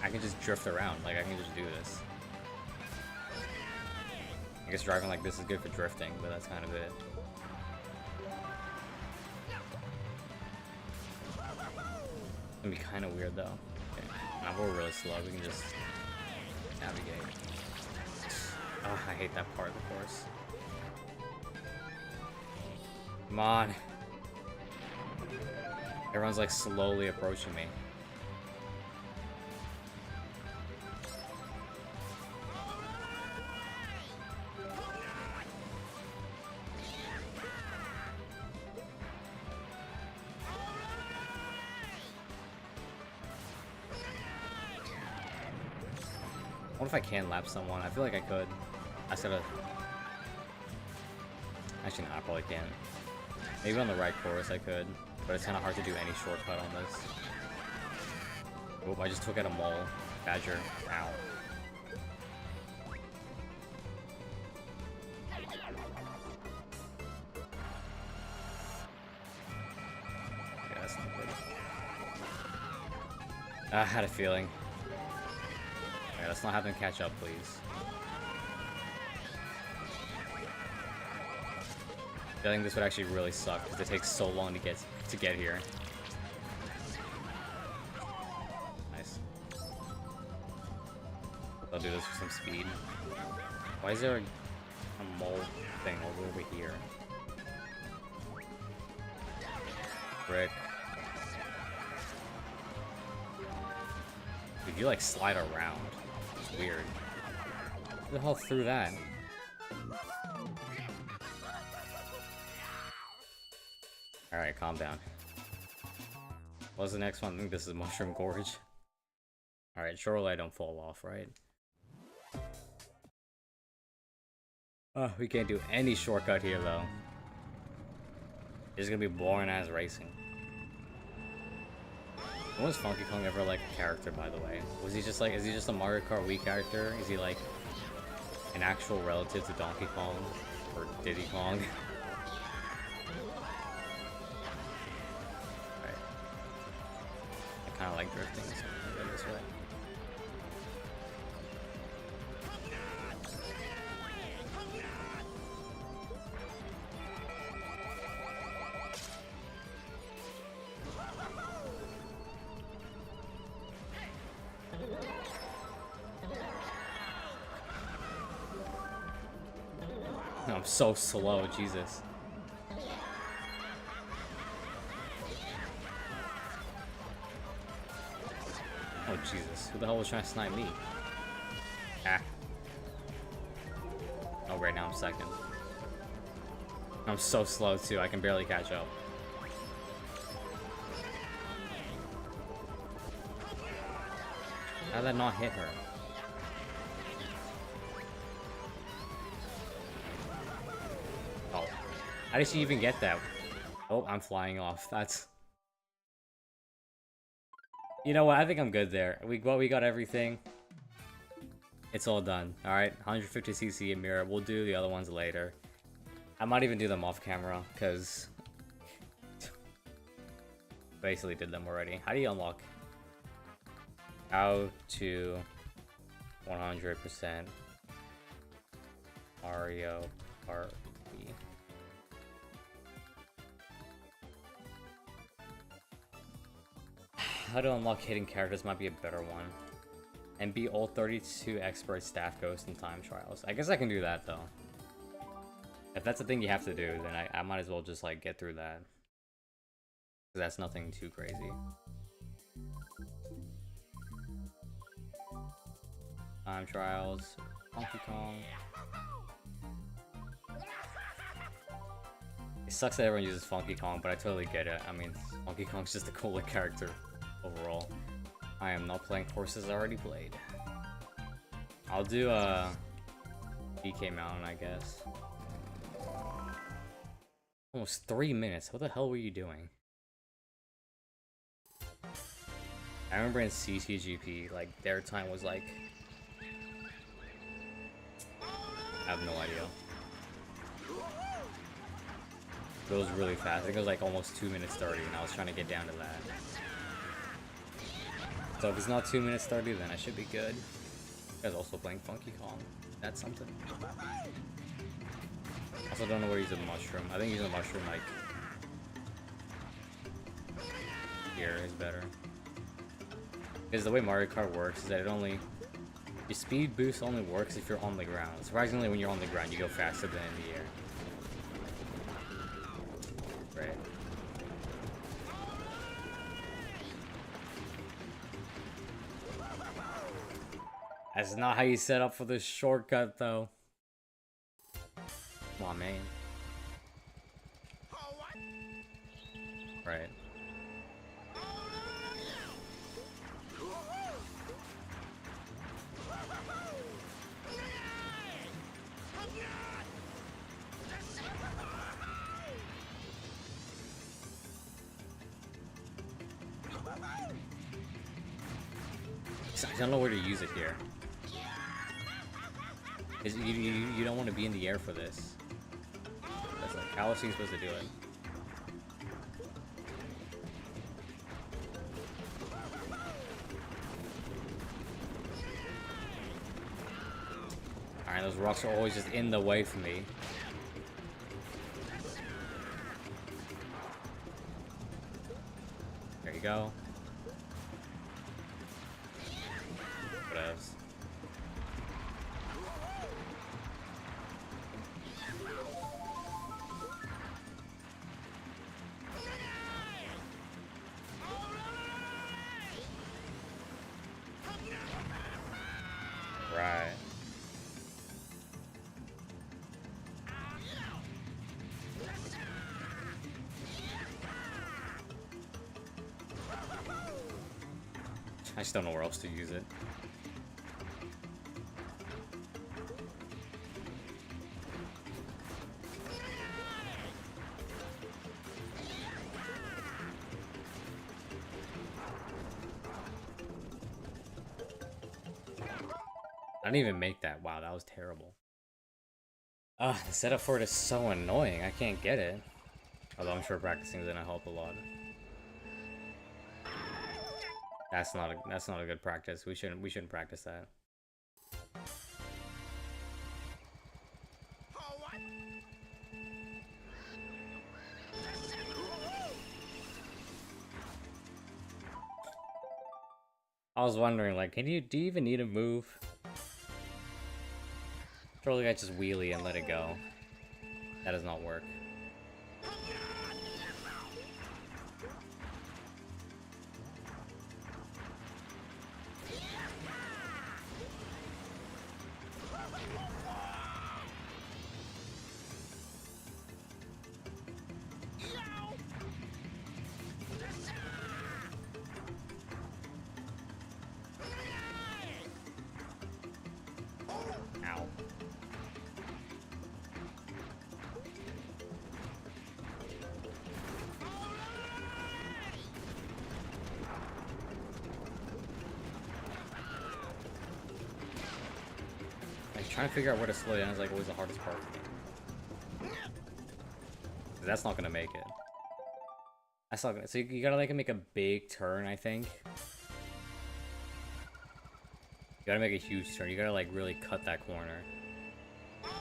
I can just drift around, like I can just do this. I guess driving like this is good for drifting, but that's kind of it. It's gonna be kind of weird though. Okay. Now we're really slow, we can just navigate. Oh, I hate that part of the course. Come on. Everyone's like slowly approaching me. What if I can lap someone? I feel like I could. I just gotta... Actually, no, I probably can't. Maybe on the right course I could, but it's kind of hard to do any shortcut on this. Oop, I just took out a mole. Badger. Ow. Yeah, that's not good. I had a feeling. Okay, let's not have them catch up, please. I think this would actually really suck because it takes so long to get here. Nice. I'll do this for some speed. Why is there a mole thing over here? Brick. Dude, you like slide around. It's weird. Who the hell threw that? Alright, calm down. What's the next one? I think this is Mushroom Gorge. Alright, surely I don't fall off, right? We can't do any shortcut here, though. It's gonna be boring as racing. When was Funky Kong ever like a character, by the way? Was he just like, is he just a Mario Kart Wii character? Is he like an actual relative to Donkey Kong or Diddy Kong? Right. I kind of like drifting, so I'm gonna go this way. I'm so slow, Jesus. Oh, Jesus. Who the hell was trying to snipe me? Ah. Oh, right now I'm second. I'm so slow, too. I can barely catch up. How did that not hit her? Oh. How did she even get that? Oh, I'm flying off. That's... You know what? I think I'm good there. We got everything. It's all done. Alright, 150cc and mirror. We'll do the other ones later. I might even do them off camera, because... basically did them already. How do you unlock? How to 100% Mario Kart Wii. How to unlock hidden characters might be a better one. And beat all 32 expert staff ghosts in time trials. I guess I can do that though. If that's the thing you have to do, then I might as well just like get through that. Because that's nothing too crazy. Time trials, Funky Kong. It sucks that everyone uses Funky Kong, but I totally get it. I mean, Funky Kong's just a cooler character overall. I am not playing courses I already played. I'll do DK Mountain, I guess. Almost 3 minutes. What the hell were you doing? I remember in CCGP, like, their time was like... I have no idea. It was really fast. I think it was like almost 2 minutes 30, and I was trying to get down to that. So if it's not 2 minutes 30, then I should be good. You guys also playing Funky Kong. That's something. Also don't know where he's a mushroom. I think using a mushroom like here is better. Because the way Mario Kart works is that your speed boost only works if you're on the ground. Surprisingly, when you're on the ground, you go faster than in the air. Right. That's not how you set up for this shortcut, though. Come on, man. Right. I don't know where to use it here. You don't want to be in the air for this. That's like, how else are you supposed to do it? Alright, those rocks are always just in the way for me. There you go. What else? Right. I just don't know where else to use it. I didn't even make that. Wow, that was terrible. The setup for it is so annoying. I can't get it. Although I'm sure practicing is gonna help a lot. That's not a good practice. We shouldn't practice that. I was wondering, like, do you even need to move? Surely I just wheelie and let it go. That does not work. Ow. Like, trying to figure out where to slow down is like always the hardest part for me. That's not gonna make it. That's not gonna. So you gotta like make a big turn, I think. You gotta make a huge turn. You gotta like really cut that corner.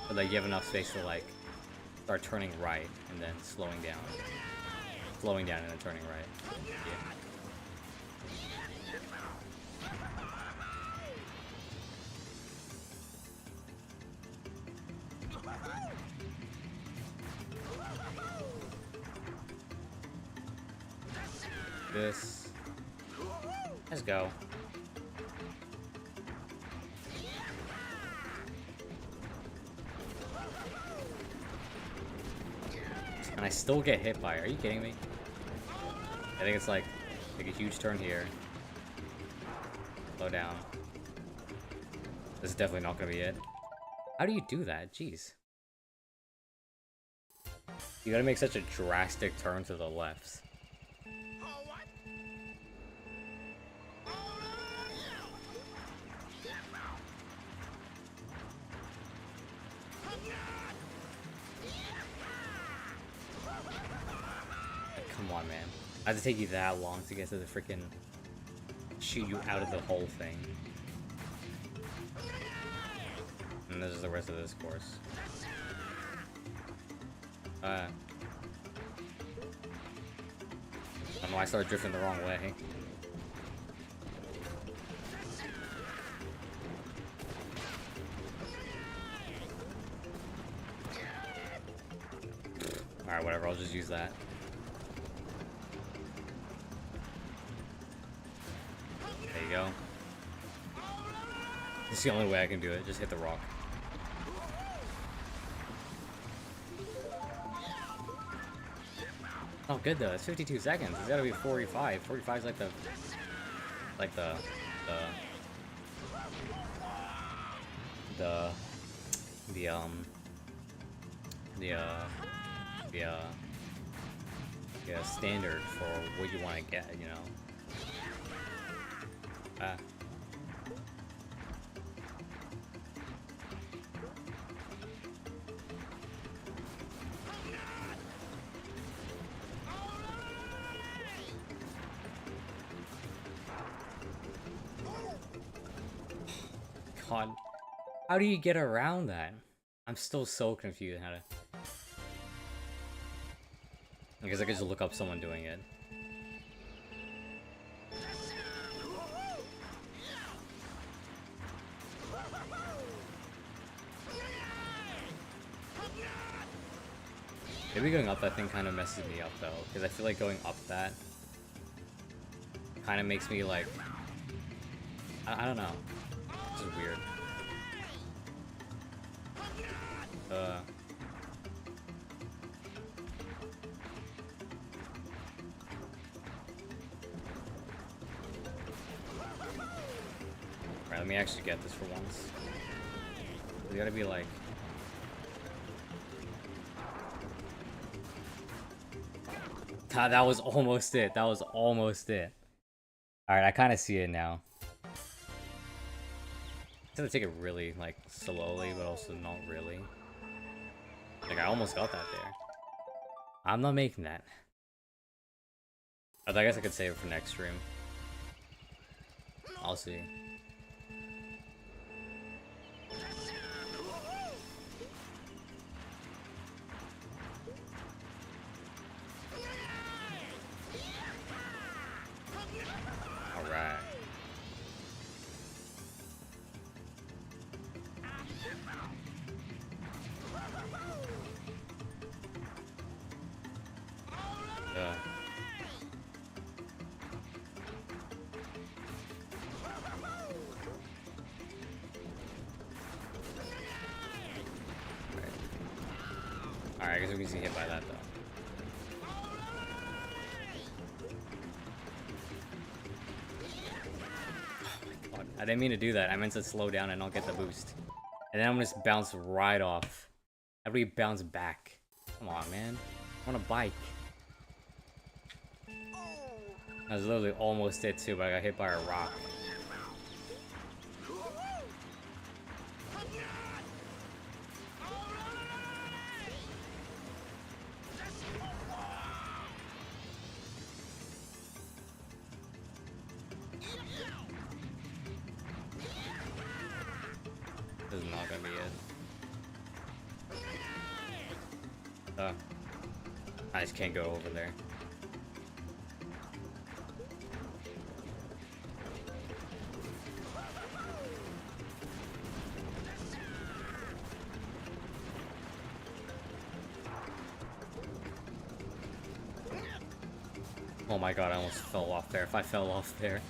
But like you have enough space to like start turning right and then slowing down. Slowing down and then turning right. Yeah. This. Let's go. And I still get hit by it. Are you kidding me? I think it's like make a huge turn here. Slow down. This is definitely not gonna be it. How do you do that? Jeez. You gotta make such a drastic turn to the left. Come on, man. I have to take you that long to get to the freaking shoot you out of the whole thing. And this is the rest of this course. I don't know why I started drifting the wrong way. Alright, whatever, I'll just use that. There you go. It's the only way I can do it, just hit the rock. Oh, good though. It's 52 seconds. It's gotta be 45. 45 is like the standard for what you want to get, you know. God, how do you get around that? I'm still so confused how to. I guess I could just look up someone doing it. Maybe going up that thing kind of messes me up though, because I feel like going up that kind of makes me like, I don't know. This is weird. let me actually get this for once. We gotta be like... God, that was almost it. That was almost it. Alright, I kind of see it now. I'm gonna take it really, like, slowly, but also not really. Like, I almost got that there. I'm not making that. I guess I could save it for next stream. I'll see. Alright. Yeah. Alright, I guess we can see hit by that though. Oh my god, I didn't mean to do that. I meant to slow down and not get the boost. And then I'm gonna just bounce right off. How do we bounce back? Come on, man. I'm on a bike. I was literally almost it too, but I got hit by a rock. This is not gonna be it. I just can't go over there. Oh my god, I almost fell off there. If I fell off there.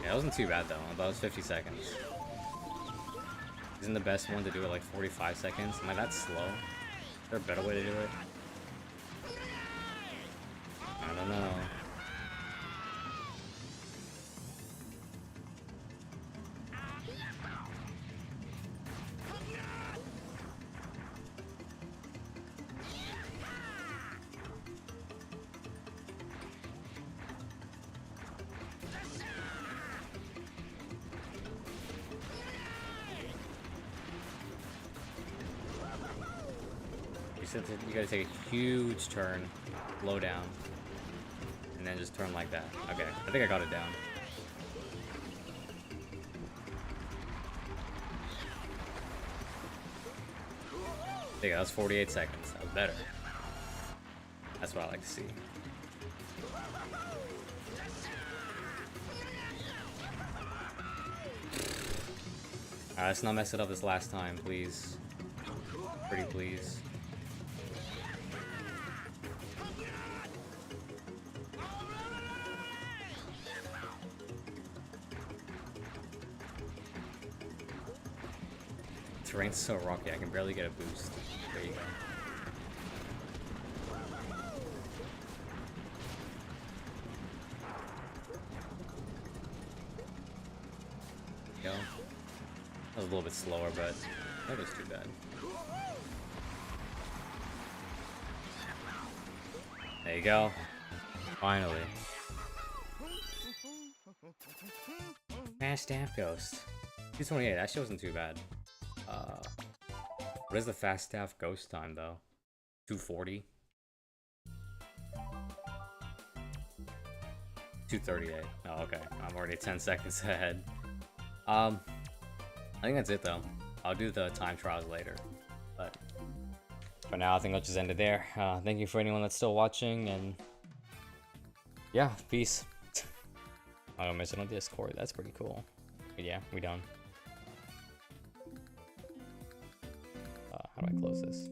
Yeah, it wasn't too bad though. That was 50 seconds. Isn't the best one to do it like 45 seconds? Am I that slow? Is there a better way to do it? I don't know. You gotta take a huge turn, low down, and then just turn like that. Okay, I think I got it down. There you go, that was 48 seconds. That was better. That's what I like to see. Alright, let's not mess it up this last time, please. Pretty please. Terrain's so rocky, I can barely get a boost. There you go. That was a little bit slower, but that was too bad. There you go. Finally. Fast Staff Ghost. 228, that shit wasn't too bad. What is the fast staff ghost time though? 240? 238. Oh, okay. I'm already 10 seconds ahead. I think that's it though. I'll do the time trials later. But for now, I think I'll just end it there. Thank you for anyone that's still watching, and yeah, peace. I don't miss it on Discord. That's pretty cool. But yeah, we done. How do I close this?